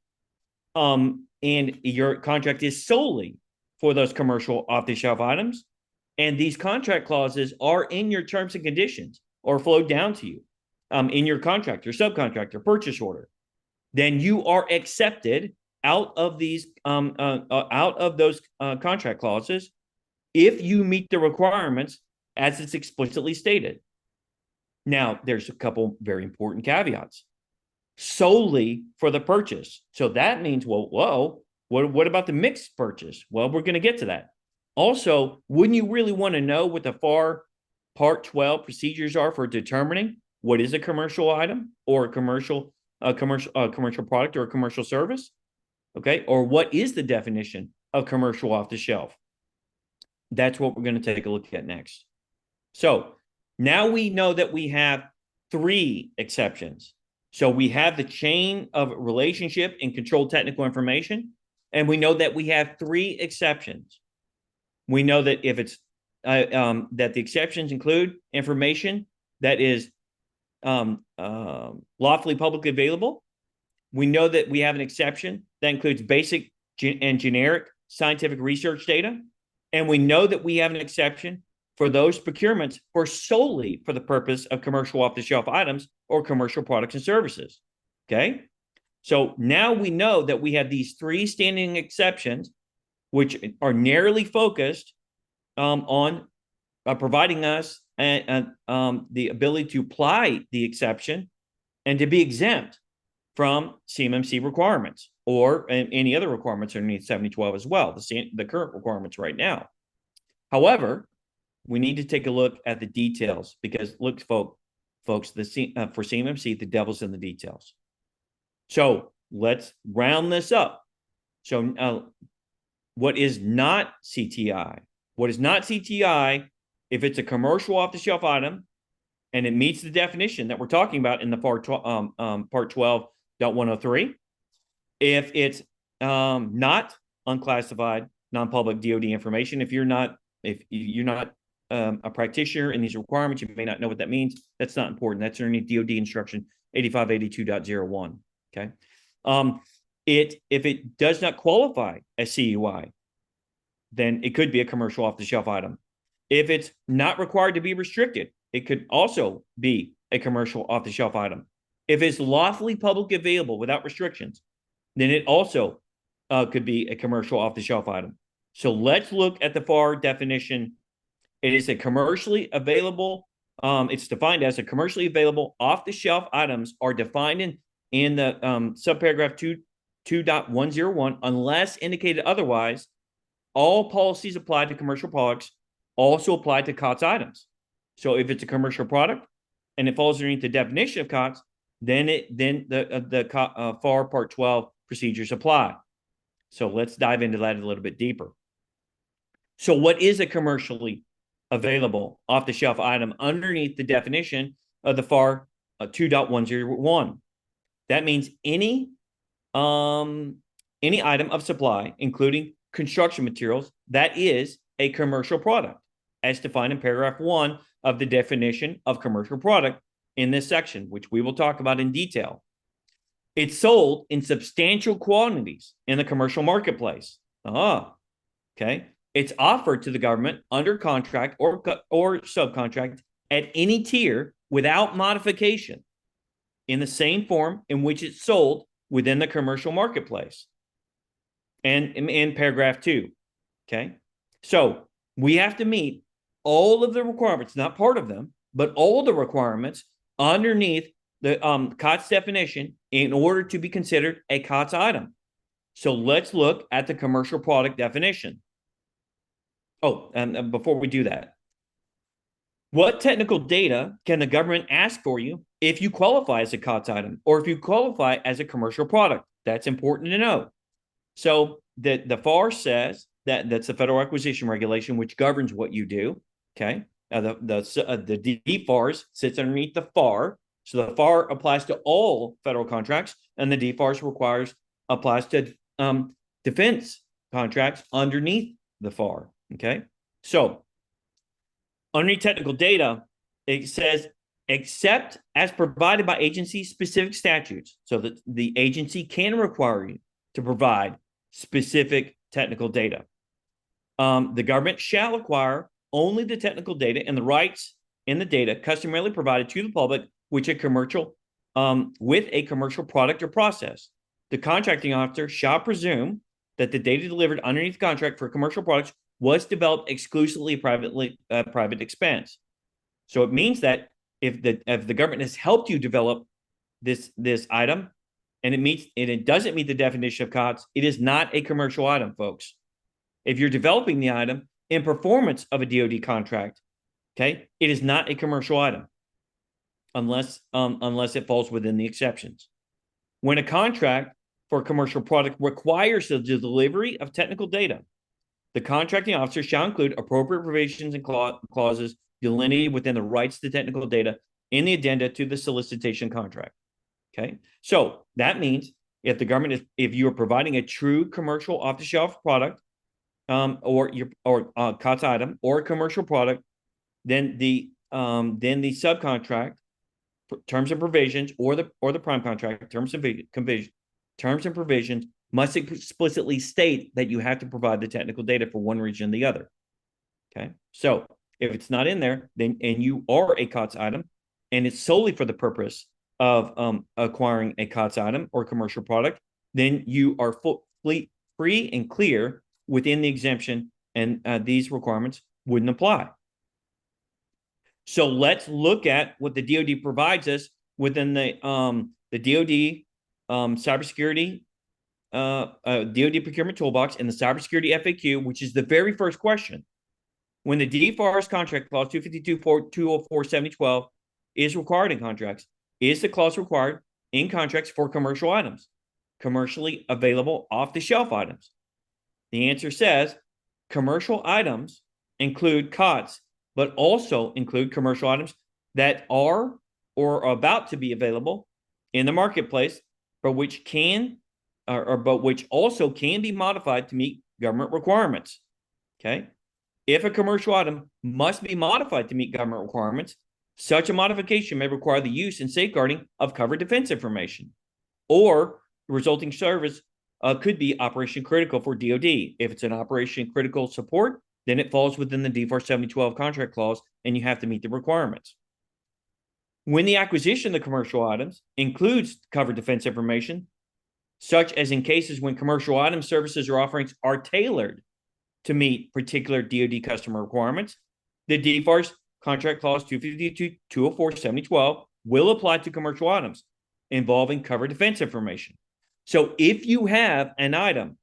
and your contract is solely for those commercial off-the-shelf items, and these contract clauses are in your terms and conditions or flow down to you in your contract, your subcontractor purchase order, then you are accepted out of these out of those contract clauses if you meet the requirements as it's explicitly stated. Now, there's a couple very important caveats. Solely for the purchase. So that means, what about the mixed purchase? Well, we're going to get to that. Also, wouldn't you really want to know what the FAR Part 12 procedures are for determining what is a commercial item or a commercial product or a commercial service? Okay, or what is the definition of commercial off the shelf? That's what we're going to take a look at next. So now we know that we have 3 exceptions. So we have the chain of relationship in controlled technical information, and we know that we have 3 exceptions. We know that if it's that the exceptions include information that is lawfully publicly available. We know that we have an exception that includes basic and generic scientific research data. And we know that we have an exception for those procurements for solely for the purpose of commercial off-the-shelf items or commercial products and services. Okay. So now we know that we have these 3 standing exceptions, which are narrowly focused on providing us the ability to apply the exception and to be exempt from CMMC requirements or any other requirements underneath 7012 as well, the current requirements right now. However, we need to take a look at the details because look, folks, for CMMC, the devil's in the details. So let's round this up. So what is not CTI? What is not CTI, if it's a commercial off-the-shelf item and it meets the definition that we're talking about in the part 12.103, if it's not unclassified, non-public DoD information, if you're not a practitioner in these requirements, you may not know what that means. That's not important. That's underneath DoD instruction 8582.01. Okay. If it does not qualify as CUI, then it could be a commercial off-the-shelf item. If it's not required to be restricted, it could also be a commercial off-the-shelf item. If it's lawfully publicly available without restrictions, then it also could be a commercial off-the-shelf item. So let's look at the FAR definition. It is a commercially available, it's defined as a commercially available off-the-shelf items are defined in the subparagraph 2.101 unless indicated otherwise. All policies apply to commercial products also apply to COTS items. So if it's a commercial product and it falls underneath the definition of COTS, then the FAR Part 12 procedures apply. So let's dive into that a little bit deeper. So what is a commercially available off-the-shelf item underneath the definition of the FAR 2.101? That means any item of supply, including construction materials, that is a commercial product, as defined in paragraph 1 of the definition of commercial product in this section, which we will talk about in detail. It's sold in substantial quantities in the commercial marketplace. Okay. It's offered to the government under contract or subcontract at any tier without modification in the same form in which it's sold within the commercial marketplace. And in paragraph 2. Okay. So we have to meet all of the requirements, not part of them, but all the requirements underneath the COTS definition in order to be considered a COTS item. So let's look at the commercial product definition. And before we do that, what technical data can the government ask for you if you qualify as a COTS item or if you qualify as a commercial product? That's important to know. So the FAR says that's the Federal Acquisition Regulation, which governs what you do. Okay. The DFARS sits underneath the FAR. So the FAR applies to all federal contracts, and the DFARS applies to defense contracts underneath the FAR. Okay. So underneath technical data, it says, except as provided by agency-specific statutes, so that the agency can require you to provide specific technical data. The government shall acquire only the technical data and the rights in the data customarily provided to the public with a commercial product or process. The contracting officer shall presume that the data delivered underneath contract for commercial products was developed exclusively private expense. So it means that if the government has helped you develop this item and it doesn't meet the definition of COTS, it is not a commercial item, folks. If you're developing the item in performance of a DoD contract, okay, it is not a commercial item unless it falls within the exceptions. When a contract for a commercial product requires the delivery of technical data. The contracting officer shall include appropriate provisions and clauses delineated within the rights to technical data in the addenda to the solicitation contract. Okay, so that means if the government if you are providing a true commercial off-the-shelf product, or COTS item or a commercial product, then the subcontract terms and provisions or the prime contract terms and provisions must explicitly state that you have to provide the technical data for one region or the other. Okay, so if it's not in there, then and you are a COTS item, and it's solely for the purpose of acquiring a COTS item or commercial product, then you are free and clear within the exemption, and these requirements wouldn't apply. So let's look at what the DoD provides us within the DoD cybersecurity DoD procurement toolbox and the cybersecurity FAQ, which is the very first question. When the DFARS contract clause 252.204.7012 is required in contracts, is the clause required in contracts for commercial items, commercially available off-the-shelf items? The answer says commercial items include COTS, but also include commercial items that are or are about to be available in the marketplace, but which also can be modified to meet government requirements. Okay. If a commercial item must be modified to meet government requirements, such a modification may require the use and safeguarding of covered defense information, or the resulting service could be operation critical for DoD. If it's an operation critical support, then it falls within the DFARS 7012 contract clause, and you have to meet the requirements. When the acquisition of the commercial items includes covered defense information, such as in cases when commercial item services or offerings are tailored to meet particular DoD customer requirements, the DFARS contract clause 252.204.7012 will apply to commercial items involving covered defense information. So if you have an item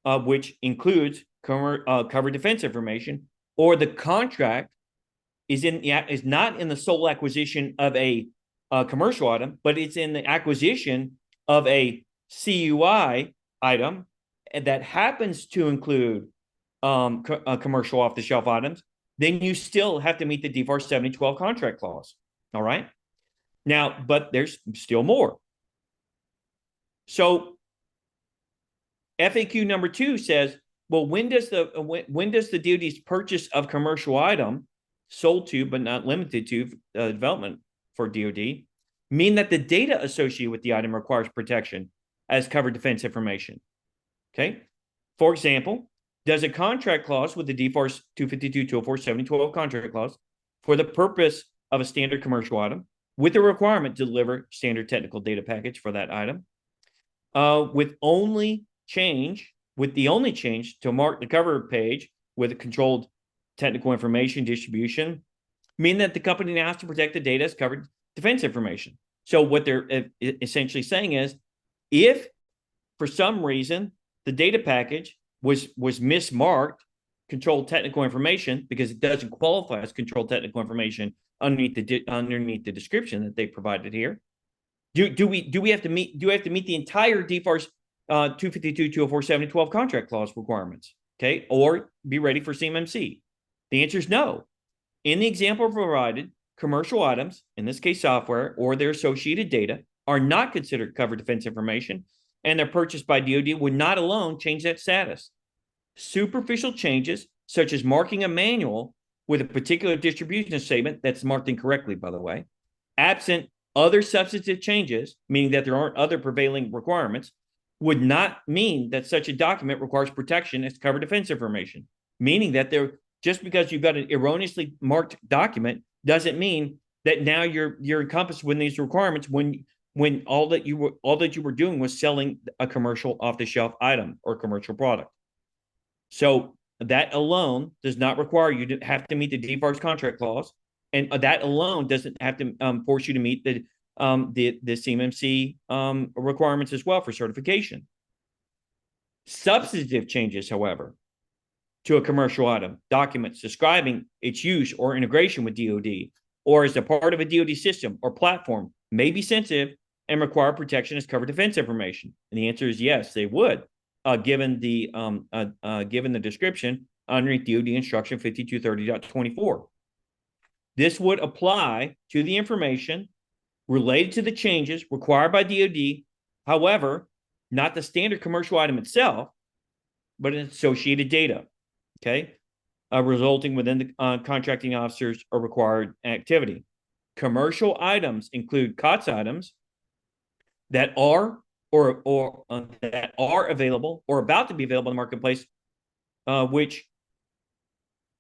which includes covered defense information, or the contract is not in the sole acquisition of a commercial item, but it's in the acquisition of a CUI item that happens to include commercial off-the-shelf items, then you still have to meet the DFARS 7012 contract clause. All right. Now, but there's still more. So FAQ number 2 says, well, when does the DoD's purchase of commercial item sold to but not limited to development for DoD mean that the data associated with the item requires protection as covered defense information? Okay. For example, does a contract clause with the DFARS 252.204.7012 contract clause for the purpose of a standard commercial item with the requirement to deliver standard technical data package for that item, with the only change to mark the cover page with a controlled technical information distribution, mean that the company now has to protect the data as covered defense information? So what they're essentially saying is, if for some reason the data package was mismarked controlled technical information because it doesn't qualify as controlled technical information underneath the description that they provided here, do we have to meet the entire DFARS 252.204.7012 contract clause requirements? Okay, or be ready for CMMC? The answer is no. In the example provided, commercial items, in this case software, or their associated data, are not considered covered defense information, and their purchase by DoD would not alone change that status. Superficial changes, such as marking a manual with a particular distribution statement that's marked incorrectly, by the way, absent other substantive changes, meaning that there aren't other prevailing requirements, would not mean that such a document requires protection as covered defense information, meaning that just because you've got an erroneously marked document doesn't mean that now you're encompassed within these requirements when all that you were doing was selling a commercial off-the-shelf item or commercial product. So that alone does not require you to have to meet the DFARS contract clause, and that alone doesn't have to force you to meet the CMMC requirements as well for certification. Substantive changes, however, to a commercial item, documents describing its use or integration with DoD, or as a part of a DoD system or platform, may be sensitive and require protection as covered defense information? And the answer is yes, they would, given the description underneath DoD Instruction 5230.24. This would apply to the information related to the changes required by DoD, however, not the standard commercial item itself, but an associated data, okay, resulting within the contracting officers or required activity. Commercial items include COTS items that are that are available or about to be available in the marketplace, which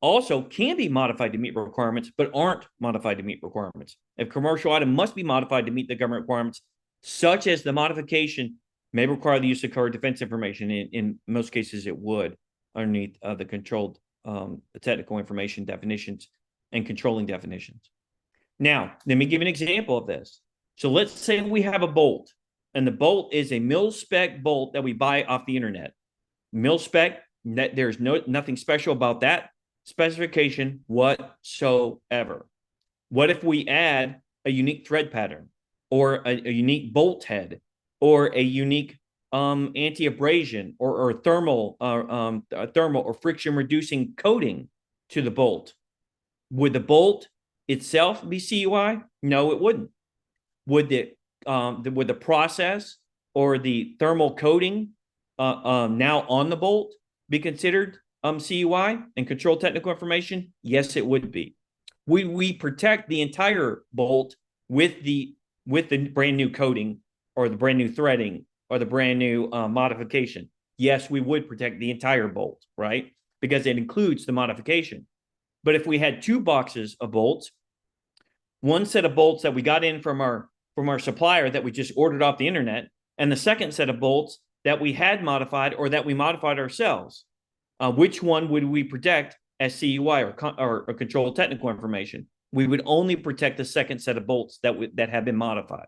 also can be modified to meet requirements, but aren't modified to meet requirements. A commercial item must be modified to meet the government requirements, such as the modification may require the use of covered defense information. In most cases, it would underneath the controlled technical information definitions and controlling definitions. Now, let me give an example of this. So let's say we have a bolt, and the bolt is a mil-spec bolt that we buy off the internet. Mil-spec, there's nothing special about that specification whatsoever. What if we add a unique thread pattern or a unique bolt head or a unique anti-abrasion or thermal or friction reducing coating to the bolt? Would the bolt itself be CUI? No, it wouldn't. Would the process or the thermal coating now on the bolt be considered CUI and controlled technical information? Yes, it would be. We protect the entire bolt with the brand new coating or the brand new threading or the brand new modification? Yes, we would protect the entire bolt, right? Because it includes the modification. But if we had two boxes of bolts, one set of bolts that we got in from our supplier that we just ordered off the internet, and the second set of bolts that we had modified or that we modified ourselves, which one would we protect as CUI or controlled technical information? We would only protect the second set of bolts that have been modified.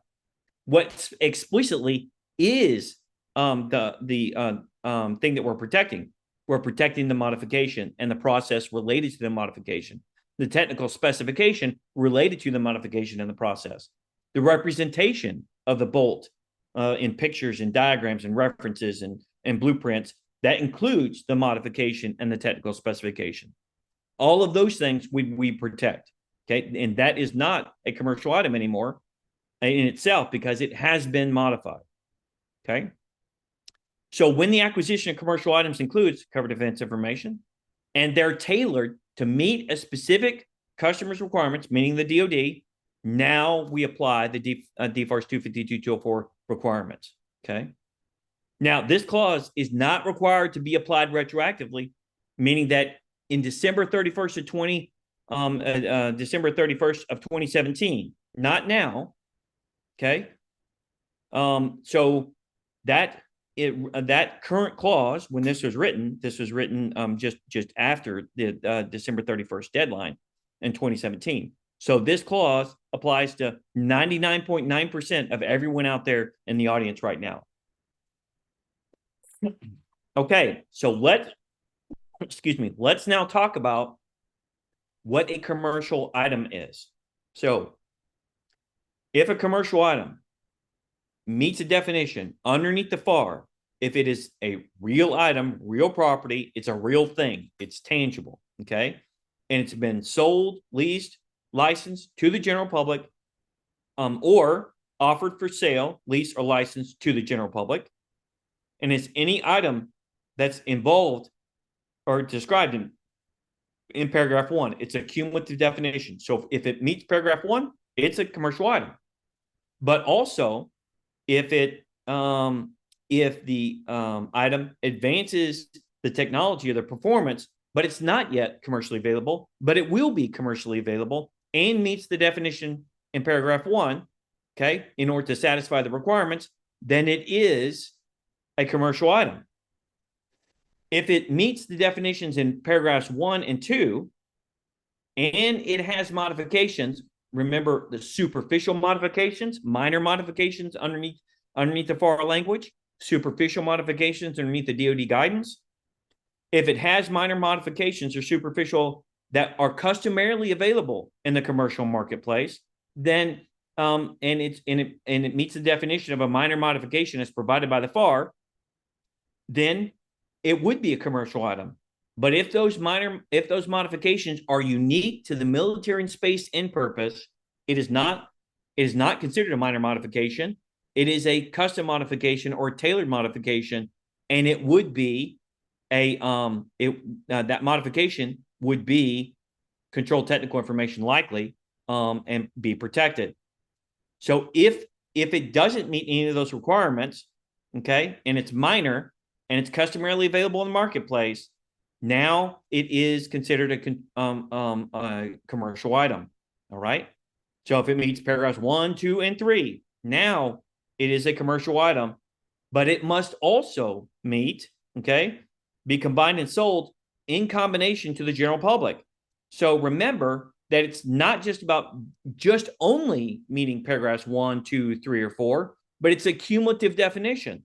What explicitly is the thing that we're protecting? We're protecting the modification and the process related to the modification, the technical specification related to the modification and the process, the representation of the bolt in pictures and diagrams and references and blueprints. That includes the modification and the technical specification. All of those things we protect, okay? And that is not a commercial item anymore in itself because it has been modified, okay? So when the acquisition of commercial items includes covered defense information and they're tailored to meet a specific customer's requirements, meaning the DoD, now we apply the DFARS 252-204 requirements, okay? Now, this clause is not required to be applied retroactively, meaning that in December 31st of 2017, not now, okay? So that current clause, when this was written just after the December 31st deadline in 2017. So this clause applies to 99.9% of everyone out there in the audience right now. Okay, so let's now talk about what a commercial item is. So if a commercial item meets a definition underneath the FAR, if it is a real item, real property, it's a real thing, it's tangible, okay? And it's been sold, leased, licensed to the general public, or offered for sale, leased, or licensed to the general public. And it's any item that's involved or described in paragraph 1. It's a cumulative definition. So if it meets paragraph 1, it's a commercial item. But also, if the item advances the technology or the performance, but it's not yet commercially available, but it will be commercially available and meets the definition in paragraph 1, okay, in order to satisfy the requirements, then it is a commercial item. If it meets the definitions in paragraphs 1 and 2, and it has modifications, remember the superficial modifications, minor modifications underneath the FAR language, superficial modifications underneath the DoD guidance. If it has minor modifications or superficial that are customarily available in the commercial marketplace, then it meets the definition of a minor modification as provided by the FAR, then it would be a commercial item. But if those modifications are unique to the military and space end purpose, it is not considered a minor modification. It is a custom modification or tailored modification, and it would be that modification would be controlled technical information likely, and be protected. So if it doesn't meet any of those requirements, okay, and it's minor and it's customarily available in the marketplace, now it is considered a commercial item. All right. So if it meets paragraphs 1, 2, and 3, now it is a commercial item, but it must also meet, okay, be combined and sold in combination to the general public. So remember that it's not just about just only meeting paragraphs 1, 2, 3, or 4, but it's a cumulative definition.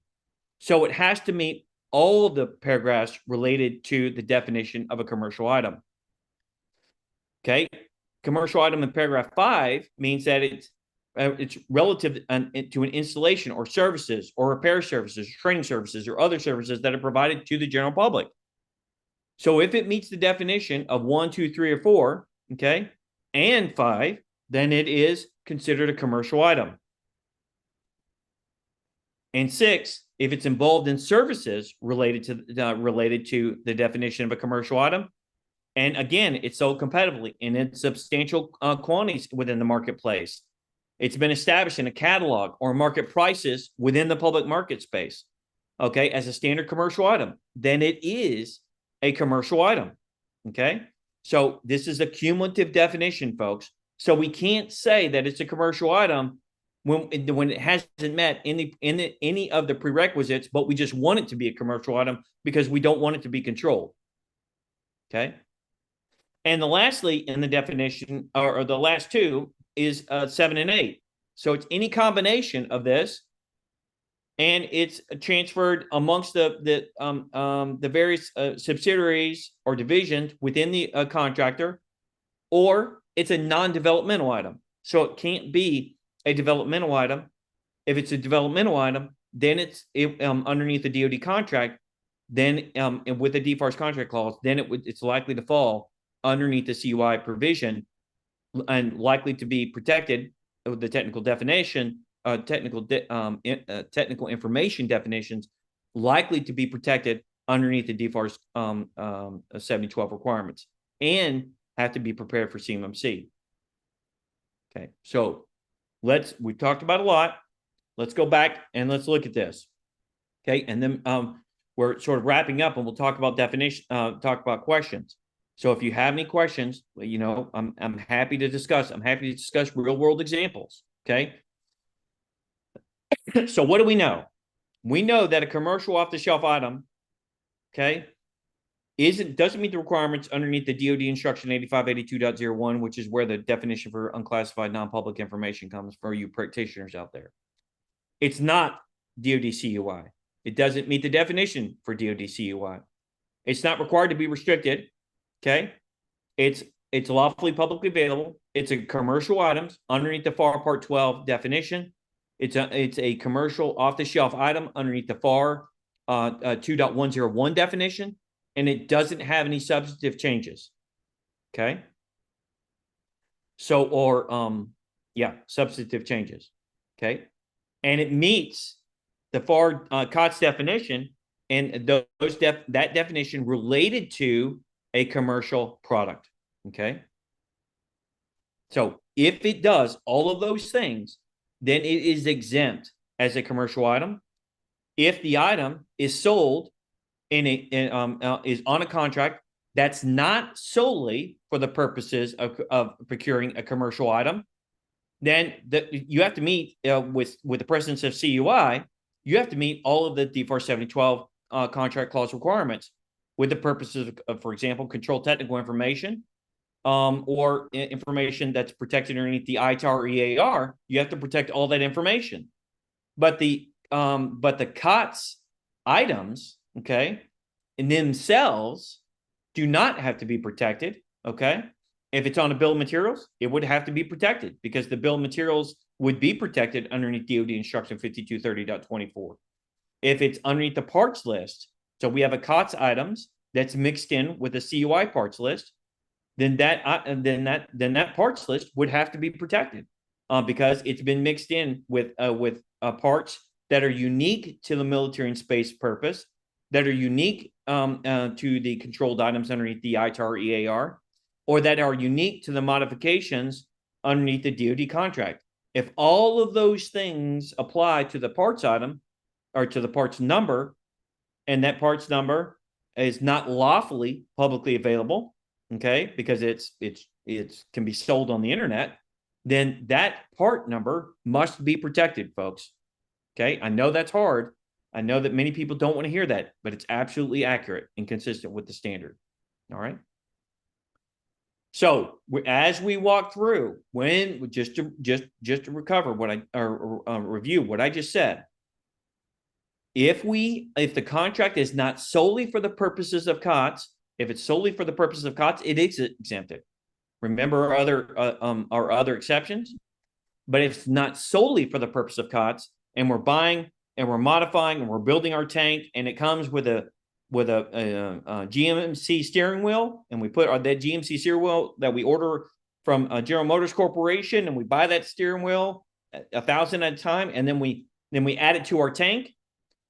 So it has to meet all of the paragraphs related to the definition of a commercial item. Okay. Commercial item in paragraph 5 means that it's relative to an installation or services or repair services, training services, or other services that are provided to the general public. So if it meets the definition of 1, 2, 3, or 4, okay, and 5, then it is considered a commercial item. And 6, if it's involved in services related to the definition of a commercial item, and again, it's sold competitively and in substantial quantities within the marketplace, it's been established in a catalog or market prices within the public market space, okay, as a standard commercial item, then it is a commercial item. Okay. So this is a cumulative definition, folks. So we can't say that it's a commercial item when it hasn't met any of the prerequisites, but we just want it to be a commercial item because we don't want it to be controlled. Okay. And lastly, in the definition, or the last two, is 7 and 8. So it's any combination of this, and it's transferred amongst the various subsidiaries or divisions within the contractor, or it's a non-developmental item. So it can't be a developmental item. If it's a developmental item, then it's underneath the DoD contract. Then and with the DFARS contract clause, then it's likely to fall underneath the CUI provision and likely to be protected with the technical definition. Technical information definitions likely to be protected underneath the DFARS 7012 requirements and have to be prepared for CMMC. Okay, so we've talked about a lot. Let's go back and let's look at this. Okay, and then we're sort of wrapping up and we'll talk about definition, talk about questions. So if you have any questions, I'm happy to discuss. I'm happy to discuss real world examples. Okay. So what do we know? We know that a commercial off-the-shelf item, okay, doesn't meet the requirements underneath the DoD Instruction 8582.01, which is where the definition for unclassified non-public information comes for you practitioners out there. It's not DoD CUI. It doesn't meet the definition for DoD CUI. It's not required to be restricted. Okay, it's lawfully publicly available. It's a commercial items underneath the FAR Part 12 definition. It's a commercial off-the-shelf item underneath the FAR 2.101 definition, and it doesn't have any substantive changes. Okay. So, substantive changes. Okay. And it meets the FAR COTS definition and that definition related to a commercial product. Okay. So if it does all of those things, then it is exempt as a commercial item. If the item is sold is on a contract that's not solely for the purposes of procuring a commercial item, then you have to meet with the presence of CUI, you have to meet all of the DFAR 7012 contract clause requirements with the purposes of, for example, control technical information, or information that's protected underneath the ITAR EAR. You have to protect all that information. But the COTS items, okay, in themselves do not have to be protected, okay? If it's on a bill of materials, it would have to be protected because the bill of materials would be protected underneath DoD instruction 5230.24. If it's underneath the parts list, so we have a COTS items that's mixed in with a CUI parts list, then that parts list would have to be protected because it's been mixed in with parts that are unique to the military and space purpose, that are unique to the controlled items underneath the ITAR EAR, or that are unique to the modifications underneath the DoD contract. If all of those things apply to the parts item or to the parts number, and that parts number is not lawfully publicly available, okay, because it's can be sold on the internet, then that part number must be protected, folks. Okay, I know that's hard. I know that many people don't want to hear that, but it's absolutely accurate and consistent with the standard. All right. So as we walk through, when just to recover what I review what I just said, if the contract is not solely for the purposes of COTS, if it's solely for the purposes of COTS, it is exempted. Remember our other exceptions, but if it's not solely for the purpose of COTS, and we're buying and we're modifying and we're building our tank, and it comes with a GMC steering wheel, and we put that GMC steering wheel that we order from General Motors Corporation, and we buy that steering wheel 1,000 at a time, and then we add it to our tank.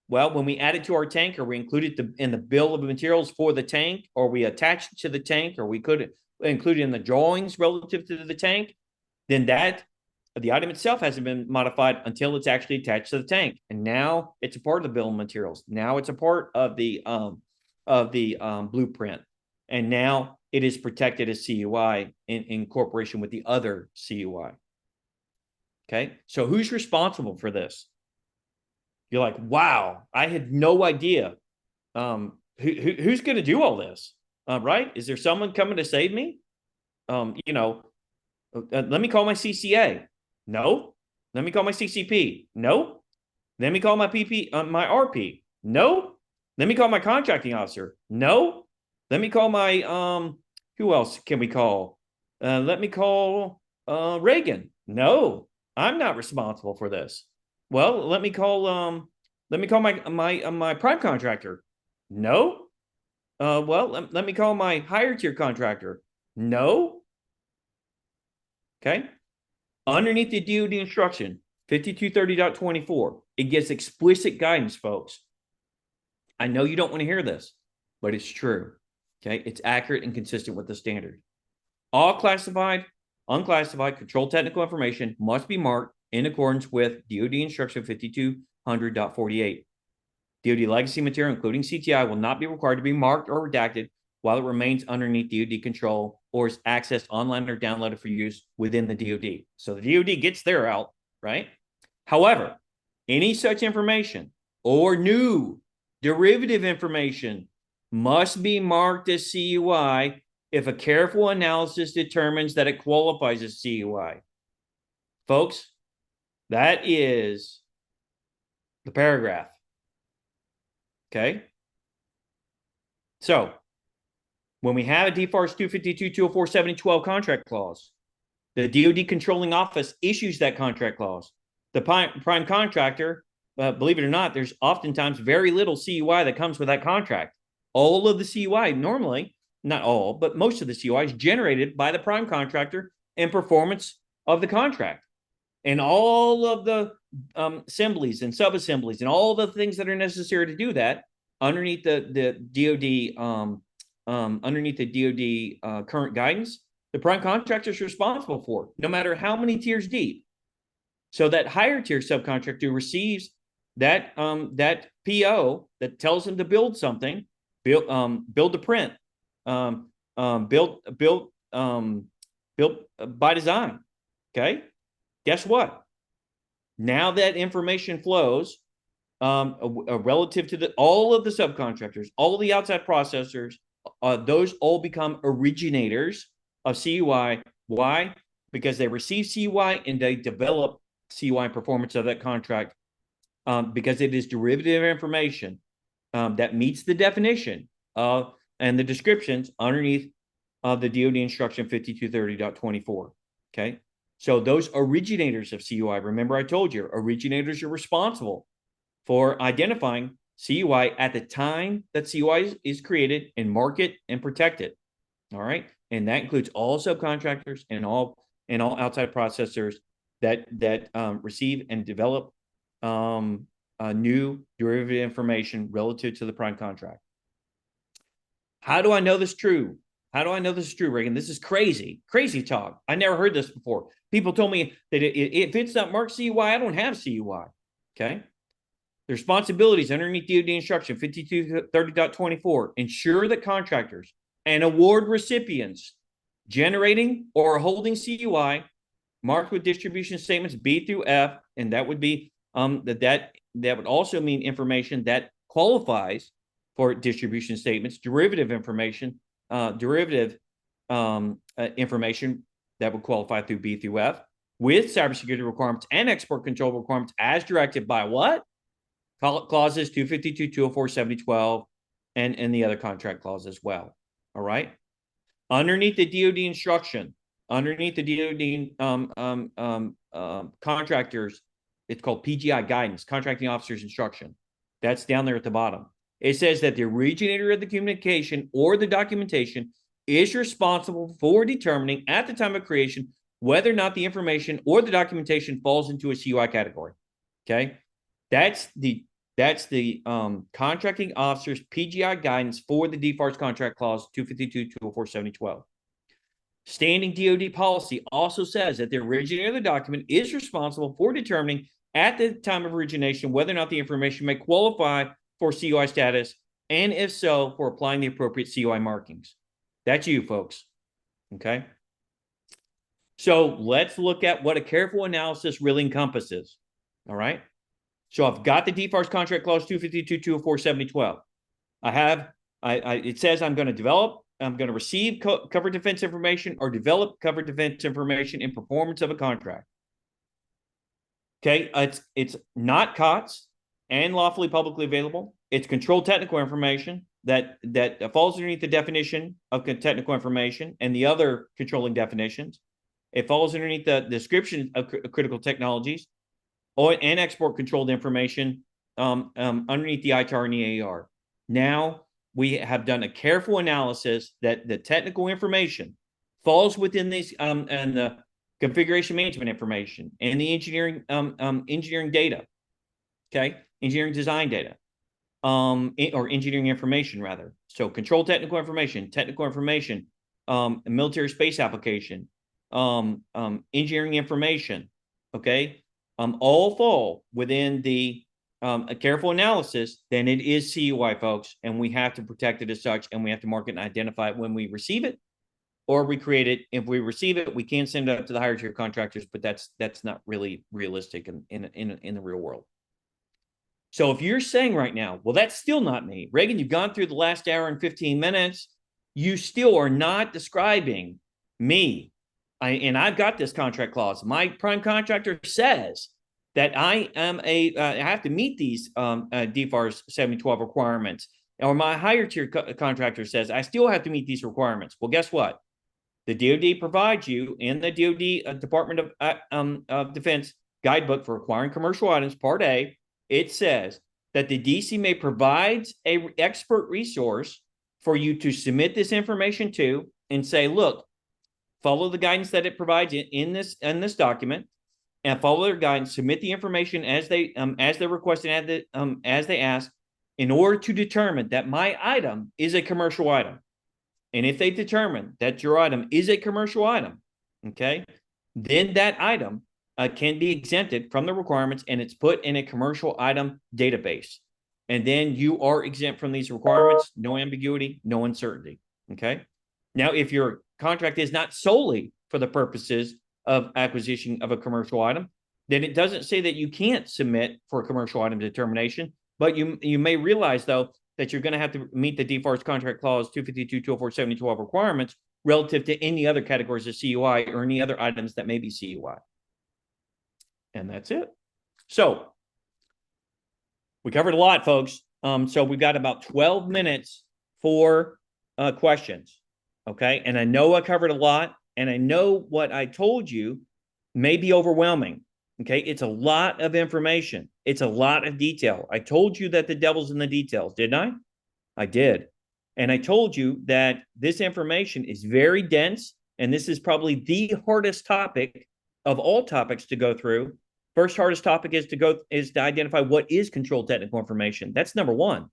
Well, when we add it to our tank, or we include it in the bill of materials for the tank, or we attach it to the tank, or we could include it in the drawings relative to the tank, then the item itself hasn't been modified until it's actually attached to the tank, and now it's a part of the bill of materials. Now it's a part of the blueprint, and now it is protected as CUI in corporation with the other CUI. Okay, so who's responsible for this? You're like, wow, I had no idea. Who's going to do all this? Right? Is there someone coming to save me? Let me call my CCA. No. Let me call my CCP. No. Let me call my my RP. No. Let me call my contracting officer. No. Let me call my who else can we call? Let me call Regan. No, I'm not responsible for this. Well, let me call my prime contractor. No. Well, let me call my higher tier contractor. No. Okay. Underneath the DoD instruction, 5230.24, it gives explicit guidance, folks. I know you don't want to hear this, but it's true. Okay. It's accurate and consistent with the standard. All classified, unclassified, controlled technical information must be marked in accordance with DoD instruction 5200.48. DoD legacy material, including CTI, will not be required to be marked or redacted while it remains underneath DoD control or is accessed online or downloaded for use within the DoD. So the DoD gets their out, right? However, any such information or new derivative information must be marked as CUI if a careful analysis determines that it qualifies as CUI. Folks, that is the paragraph. Okay? So, when we have a DFARS 252, 204, 7012 contract clause, the DoD controlling office issues that contract clause. The prime contractor, believe it or not, there's oftentimes very little CUI that comes with that contract. All of the CUI, normally, not all, but most of the CUI is generated by the prime contractor in performance of the contract. And all of the assemblies and sub-assemblies and all the things that are necessary to do that underneath the DoD current guidance, the prime contractor is responsible for, no matter how many tiers deep. So that higher tier subcontractor receives that PO that tells them to build something, build a print, build by design. Okay, guess what? Now that information flows relative to all of the subcontractors, all of the outside processors. Those all become originators of CUI. Why? Because they receive CUI and they develop CUI performance of that contract because it is derivative information that meets the definition and the descriptions underneath of the DoD instruction 5230.24. Okay. So those originators of CUI, remember I told you, originators are responsible for identifying CUI at the time that CUI is created and mark it and protect it. All right. And that includes all subcontractors and all outside processors that receive and develop new derivative information relative to the prime contract. How do I know this is true? How do I know this is true, Regan? This is crazy talk. I never heard this before. People told me that if it's not marked CUI, I don't have CUI. Okay. The responsibilities underneath DoD instruction 5230.24 ensure that contractors and award recipients generating or holding CUI marked with distribution statements B through F, and that would be that would also mean information that qualifies for distribution statements, derivative information that would qualify through B through F, with cybersecurity requirements and export control requirements as directed by what? Clauses 252, 204, 7012, and the other contract clause as well. All right. Underneath the DoD instruction, underneath the DoD contractors, it's called PGI guidance, contracting officer's instruction. That's down there at the bottom. It says that the originator of the communication or the documentation is responsible for determining at the time of creation whether or not the information or the documentation falls into a CUI category. Okay. That's the contracting officer's PGI guidance for the DFARS contract clause 252, 204, 7012. Standing DoD policy also says that the originator of the document is responsible for determining at the time of origination whether or not the information may qualify for CUI status, and if so, for applying the appropriate CUI markings. That's you, folks. Okay. So let's look at what a careful analysis really encompasses. All right. So I've got the DFARS contract clause 252, 204, 7012. It says I'm going to receive covered defense information or develop covered defense information in performance of a contract. Okay, it's not COTS and lawfully publicly available. It's controlled technical information that falls underneath the definition of technical information and the other controlling definitions. It falls underneath the description of critical technologies and export controlled information underneath the ITAR and EAR. Now we have done a careful analysis that the technical information falls within these and the configuration management information and the engineering data, okay, engineering design data, or engineering information rather. So control technical information, military space application, engineering information, okay, all fall within the a careful analysis. Then it is CUI, folks, and we have to protect it as such, and we have to mark it and identify it when we receive it or we create it. If we receive it, we can send it up to the higher tier contractors, but that's not really realistic in the real world. So if you're saying right now, well, that's still not me, Regan, you've gone through the last hour and 15 minutes, you still are not describing me. And I've got this contract clause. My prime contractor says that I have to meet these DFARS 7012 requirements, or my higher tier contractor says I still have to meet these requirements. Well, guess what? The DoD provides you in the DoD Department of Defense Guidebook for Acquiring Commercial Items, Part A. It says that the DC may provide an expert resource for you to submit this information to and say, look, follow the guidance that it provides in this document, and follow their guidance. Submit the information as they request and as they ask, in order to determine that my item is a commercial item. And if they determine that your item is a commercial item, okay, then that item can be exempted from the requirements, and it's put in a commercial item database. And then you are exempt from these requirements. No ambiguity, no uncertainty. Okay. Now, if your contract is not solely for the purposes of acquisition of a commercial item, then it doesn't say that you can't submit for a commercial item determination. But you may realize, though, that you're going to have to meet the DFARS contract clause 252, 204, 7012 requirements relative to any other categories of CUI or any other items that may be CUI. And that's it. So we covered a lot, folks. So we've got about 12 minutes for questions. Okay. And I know I covered a lot, and I know what I told you may be overwhelming. Okay. It's a lot of information, it's a lot of detail. I told you that the devil's in the details, didn't I? I did. And I told you that this information is very dense, and this is probably the hardest topic of all topics to go through. First hardest topic is to identify what is controlled technical information. That's number one.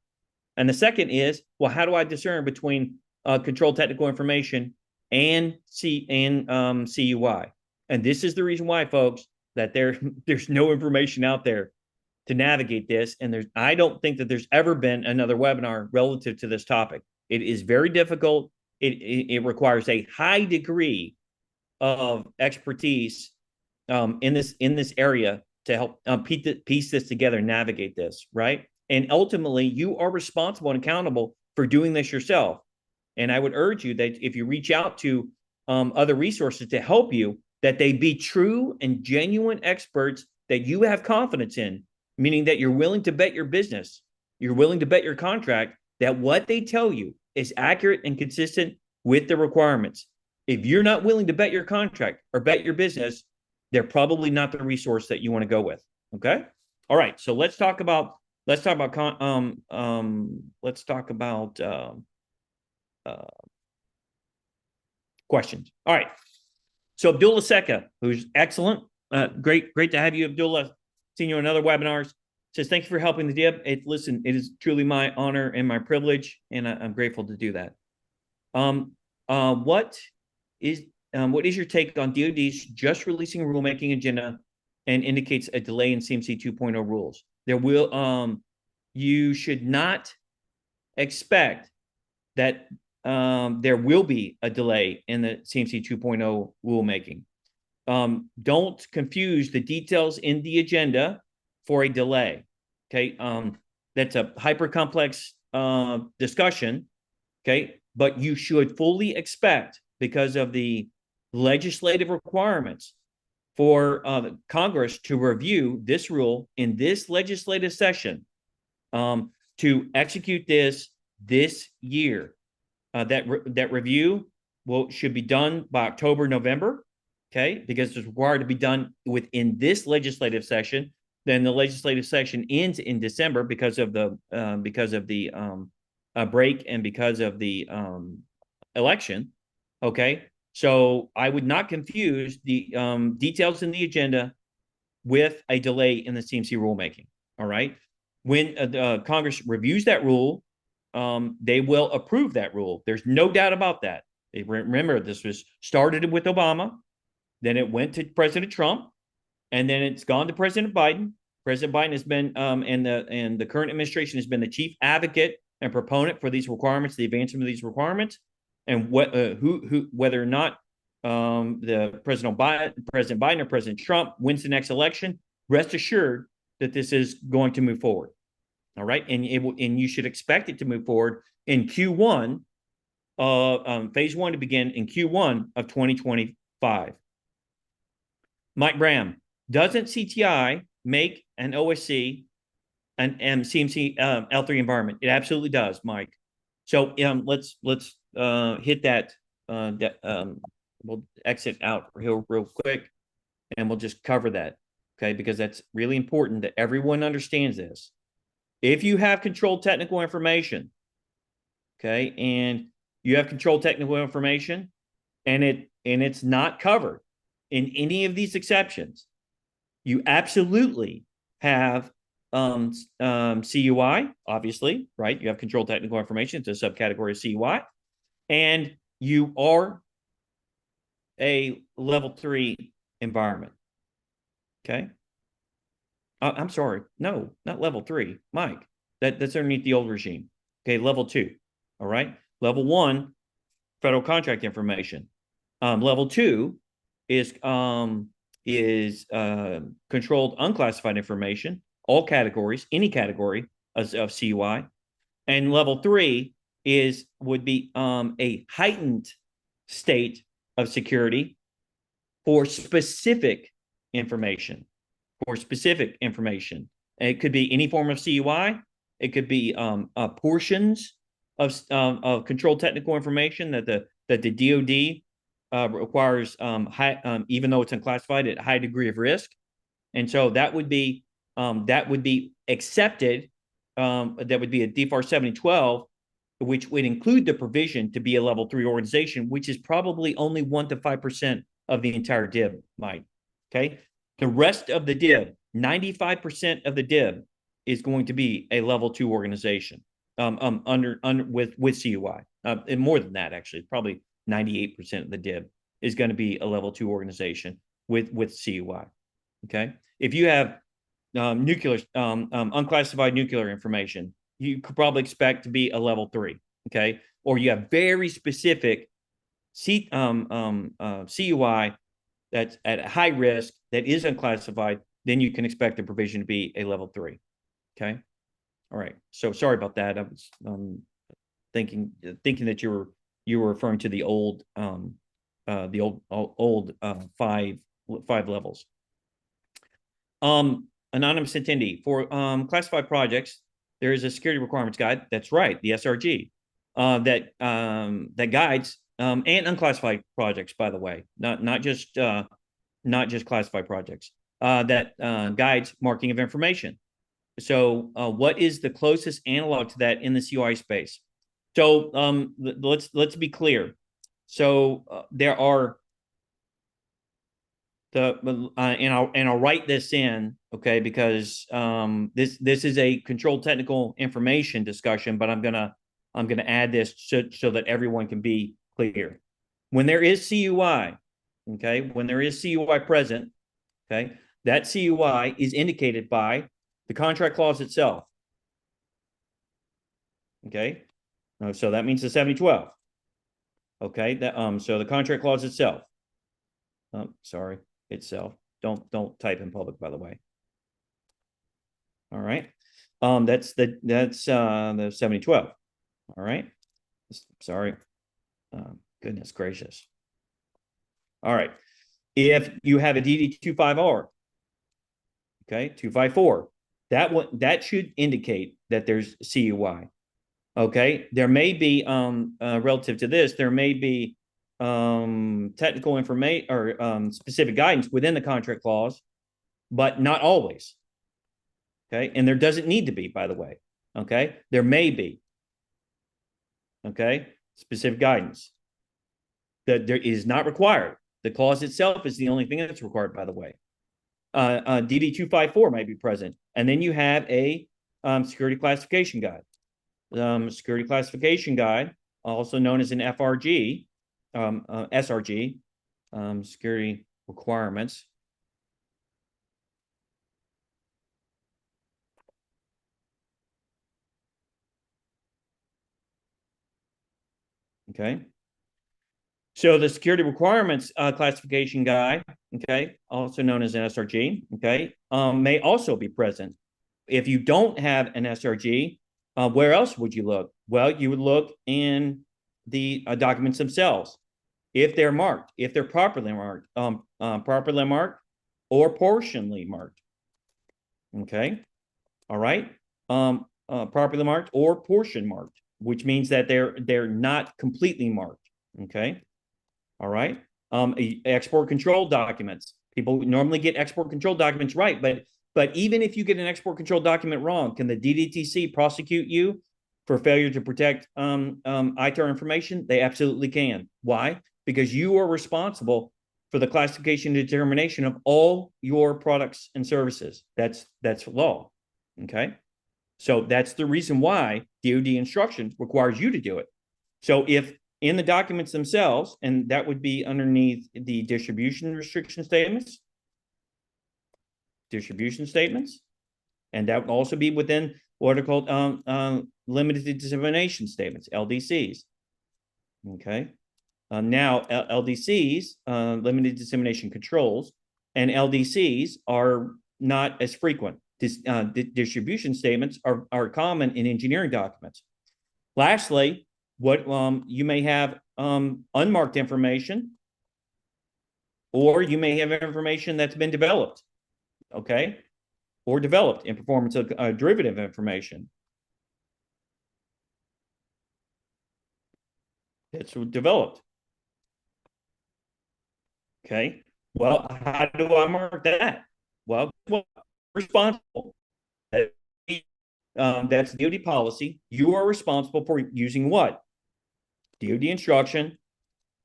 And the second is, well, how do I discern between controlled technical information and CUI? And this is the reason why, folks, that there's no information out there to navigate this. And I don't think that there's ever been another webinar relative to this topic. It is very difficult. It requires a high degree of expertise in this area to help piece this together and navigate this, right? And ultimately, you are responsible and accountable for doing this yourself. And I would urge you that if you reach out to other resources to help you, that they be true and genuine experts that you have confidence in, meaning that you're willing to bet your business, you're willing to bet your contract that what they tell you is accurate and consistent with the requirements. If you're not willing to bet your contract or bet your business, they're probably not the resource that you want to go with. Okay. All right. So let's talk about questions. All right. So Abdullah Seka, who's excellent, great to have you, Abdullah. Seen you on other webinars. Says thank you for helping the DIB. Listen, it is truly my honor and my privilege, and I'm grateful to do that. What is your take on DoD's just releasing a rulemaking agenda and indicates a delay in CMC 2.0 rules? You should not expect that there will be a delay in the CMC 2.0 rulemaking. Don't confuse the details in the agenda for a delay. Okay. That's a hyper complex discussion. Okay. But you should fully expect, because of the legislative requirements, for Congress to review this rule in this legislative session, to execute this year. That review should be done by October, November. Okay, because it's required to be done within this legislative session. Then the legislative session ends in December because of the break and because of the election. Okay, so I would not confuse the details in the agenda with a delay in the CMC rulemaking. All right, when Congress reviews that rule, they will approve that rule. There's no doubt about that. Remember, this was started with Obama. Then it went to President Trump, and then it's gone to President Biden. President Biden has been, and the current administration has been the chief advocate and proponent for these requirements, the advancement of these requirements, and whether or not the President Biden or President Trump wins the next election, rest assured that this is going to move forward. All right, and you should expect it to move forward in Q1, phase one to begin in Q1 of 2025. Mike Graham, doesn't CTI make an OSC and CMC L3 environment? It absolutely does, Mike. So let's hit that. We'll exit out real quick, and we'll just cover that, okay? Because that's really important that everyone understands this. If you have controlled technical information, okay, and you have controlled technical information, and it's not covered in any of these exceptions, you absolutely have CUI, obviously, right? You have controlled technical information. It's a subcategory of CUI. And you are a level 3 environment. Okay. I'm sorry. No, not level 3, Mike. That's underneath the old regime. Okay, level 2. All right. Level 1, federal contract information. Level 2 is controlled unclassified information, all categories, any category of CUI. And level 3 would be a heightened state of security for specific information. And it could be any form of CUI. It could be portions of controlled technical information that that the DoD requires high, even though it's unclassified, at high degree of risk, and so that would be accepted. That would be a DFAR 7012, which would include the provision to be a level 3 organization, which is probably only 1 to 5% of the entire DIB, Mike. Okay. The rest of the DIB, 95% of the DIB is going to be a level 2 organization under with CUI. And more than that, actually, probably 98% of the DIB is going to be a level 2 organization with CUI. Okay. If you have nuclear, unclassified nuclear information, you could probably expect to be a level 3. Okay. Or you have very specific CUI that's at high risk that is unclassified, then you can expect the provision to be a level 3. Okay. All right. So sorry about that. I was thinking that you were referring to the old five levels. Anonymous attendee for classified projects. There is a security requirements guide. That's right, the SRG that guides and unclassified projects. By the way, not just classified projects. That guides marking of information. So, what is the closest analog to that in the CUI space? So, let's be clear. So, there are and I'll write this in, okay, because this is a controlled technical information discussion, but I'm gonna add this so that everyone can be clear. When there is CUI, okay, when there is CUI present, okay, that CUI is indicated by the contract clause itself. Okay, so that means the 7012. Okay, that so the contract clause itself. Sorry, itself. Don't type in public, by the way. All right, that's the 7012. All right, sorry. Goodness gracious. All right, if you have a DD25R, okay, 254, that should indicate that there's CUI. Okay, there may be relative to this, there may be technical information or specific guidance within the contract clause, but not always. Okay, and there doesn't need to be, by the way. Okay, there may be. Okay, specific guidance that there is not required. The clause itself is the only thing that's required, by the way. DD254 might be present, and then you have a security classification guide. Security classification guide, also known as an FRG, SRG, security requirements. Okay. So the security requirements classification guide, okay, also known as an SRG, okay, may also be present. If you don't have an SRG, where else would you look? Well, you would look in the documents themselves. If they're marked, if they're properly marked or portionally marked. Okay. All right. Properly marked or portion marked, which means that they're not completely marked. Okay. All right. Export control documents. People normally get export control documents right, but even if you get an export control document wrong, can the DDTC prosecute you for failure to protect ITAR information? They absolutely can. Why? Because you are responsible for the classification and determination of all your products and services. That's law. Okay. So that's the reason why DoD instructions requires you to do it. So if in the documents themselves, and that would be underneath the distribution restriction statements, and that would also be within what are called limited dissemination statements, LDCs. Okay. Now, LDCs, limited dissemination controls, and LDCs are not as frequent. Distribution statements are common in engineering documents. Lastly, what you may have unmarked information, or you may have information that's been developed, okay, or developed in performance of derivative information. It's developed. Okay. Well, how do I mark that? Well, responsible. That's DoD policy. You are responsible for using what? DoD instruction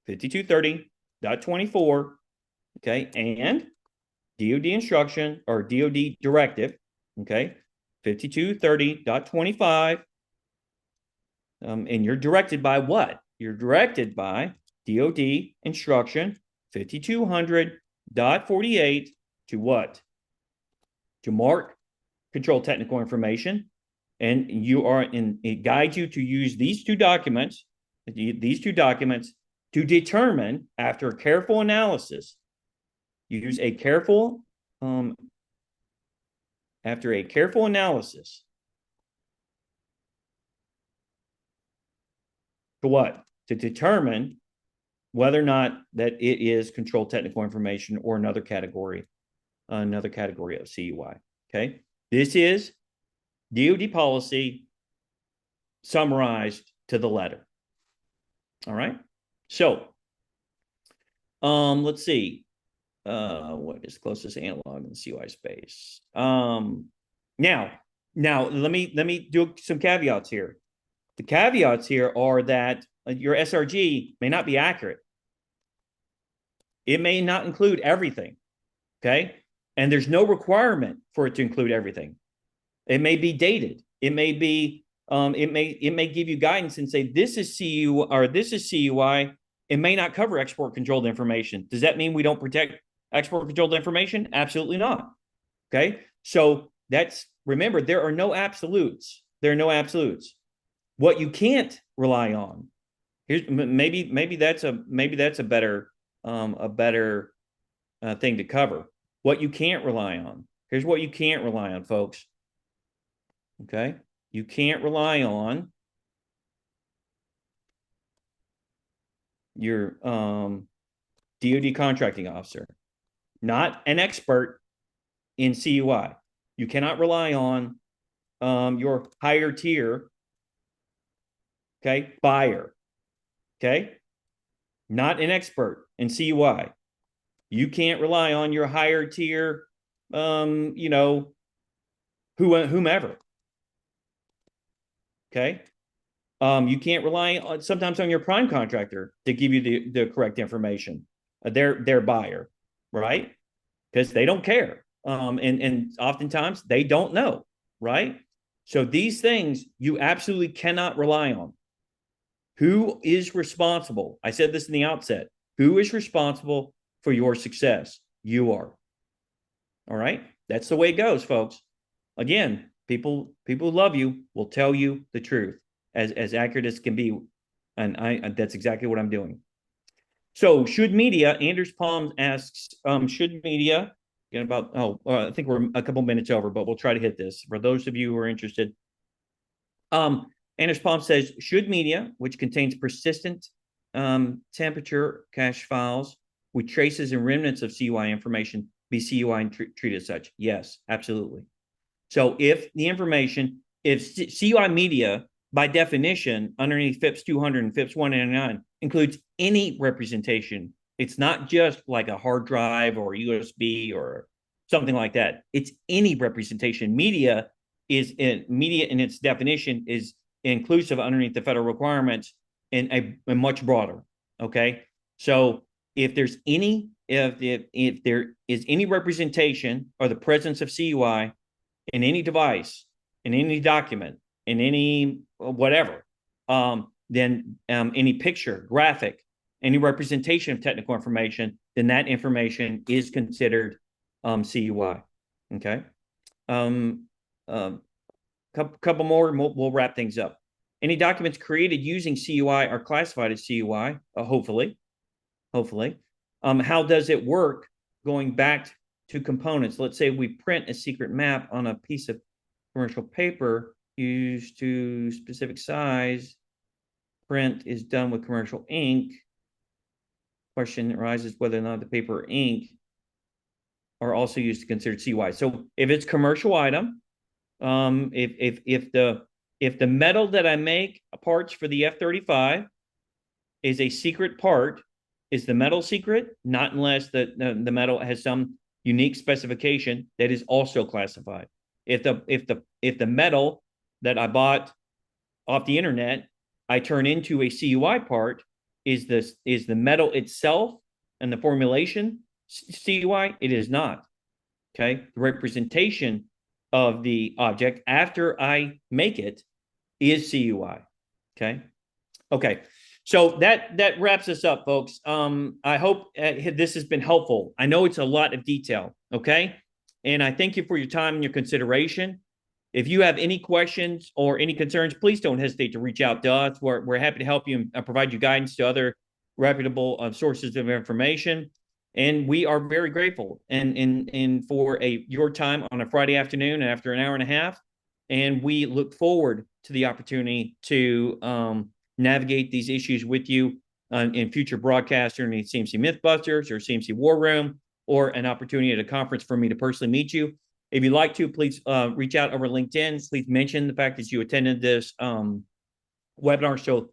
5230.24. Okay. And DoD instruction or DoD directive. Okay. 5230.25. And you're directed by what? You're directed by DoD instruction 5200.48 to what? To mark control technical information. And you are in, it guides you to use these two documents to determine, after careful analysis, use a careful, after a careful analysis, to what? To determine whether or not that it is controlled technical information or another category of CUI. Okay. This is DoD policy summarized to the letter. All right. So, let's see. What is closest analog in the CUI space? Now, let me do some caveats here. The caveats here are that your SRG may not be accurate. It may not include everything. Okay. And there's no requirement for it to include everything. It may be dated. It may be, it may give you guidance and say, this is CUI or this is CUI. It may not cover export controlled information. Does that mean we don't protect export controlled information? Absolutely not. Okay. So remember, there are no absolutes. There are no absolutes. What you can't rely on, here's maybe that's a better thing to cover. What you can't rely on. Here's what you can't rely on, folks. Okay. You can't rely on your DoD contracting officer, not an expert in CUI. You cannot rely on your higher tier, okay, buyer, okay, not an expert in CUI. You can't rely on your higher tier, whomever. Okay. You can't rely on sometimes on your prime contractor to give you the correct information. Their buyer, right? Because they don't care. And oftentimes they don't know, right? So these things you absolutely cannot rely on. Who is responsible? I said this in the outset. Who is responsible for your success? You are. All right. That's the way it goes, folks. Again, people who love you will tell you the truth as accurate as can be. And that's exactly what I'm doing. So should media, Anders Palm asks, should media, get about, I think we're a couple minutes over, but we'll try to hit this. For those of you who are interested, Anders Palm says, should media, which contains persistent temperature cache files with traces and remnants of CUI information, be CUI and treated as such? Yes, absolutely. So if the information, if CUI media, by definition, underneath FIPS 200 and FIPS 199, includes any representation, it's not just like a hard drive or USB or something like that. It's any representation. Media in its definition is inclusive underneath the federal requirements and a much broader. Okay. So if there is any representation or the presence of CUI in any device, in any document, in any whatever, then any picture, graphic, any representation of technical information, then that information is considered CUI. Okay. Couple more, and we'll wrap things up. Any documents created using CUI are classified as CUI, hopefully. How does it work going back to components? Let's say we print a secret map on a piece of commercial paper used to specific size. Print is done with commercial ink. Question arises whether or not the paper or ink are also used to consider CUI. So if it's commercial item, if the metal that I make parts for the F-35 is a secret part, is the metal secret? Not unless the metal has some unique specification that is also classified. If the metal that I bought off the internet, I turn into a CUI part, is the metal itself and the formulation CUI? It is not. Okay. The representation of the object after I make it is CUI. Okay. Okay. So that wraps us up, folks. I hope this has been helpful. I know it's a lot of detail. Okay. And I thank you for your time and your consideration. If you have any questions or any concerns, please don't hesitate to reach out to us. We're happy to help you and provide you guidance to other reputable sources of information. And we are very grateful and for your time on a Friday afternoon after an hour and a half. And we look forward to the opportunity to navigate these issues with you in future broadcasts during CMC Mythbusters or CMC War Room, or an opportunity at a conference for me to personally meet you. If you'd like to, please reach out over LinkedIn. Please mention the fact that you attended this webinar show,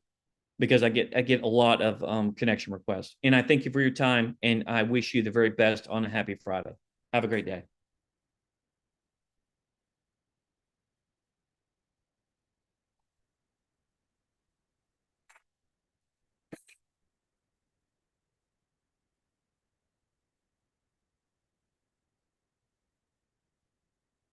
because I get a lot of connection requests. And I thank you for your time, and I wish you the very best on a happy Friday. Have a great day.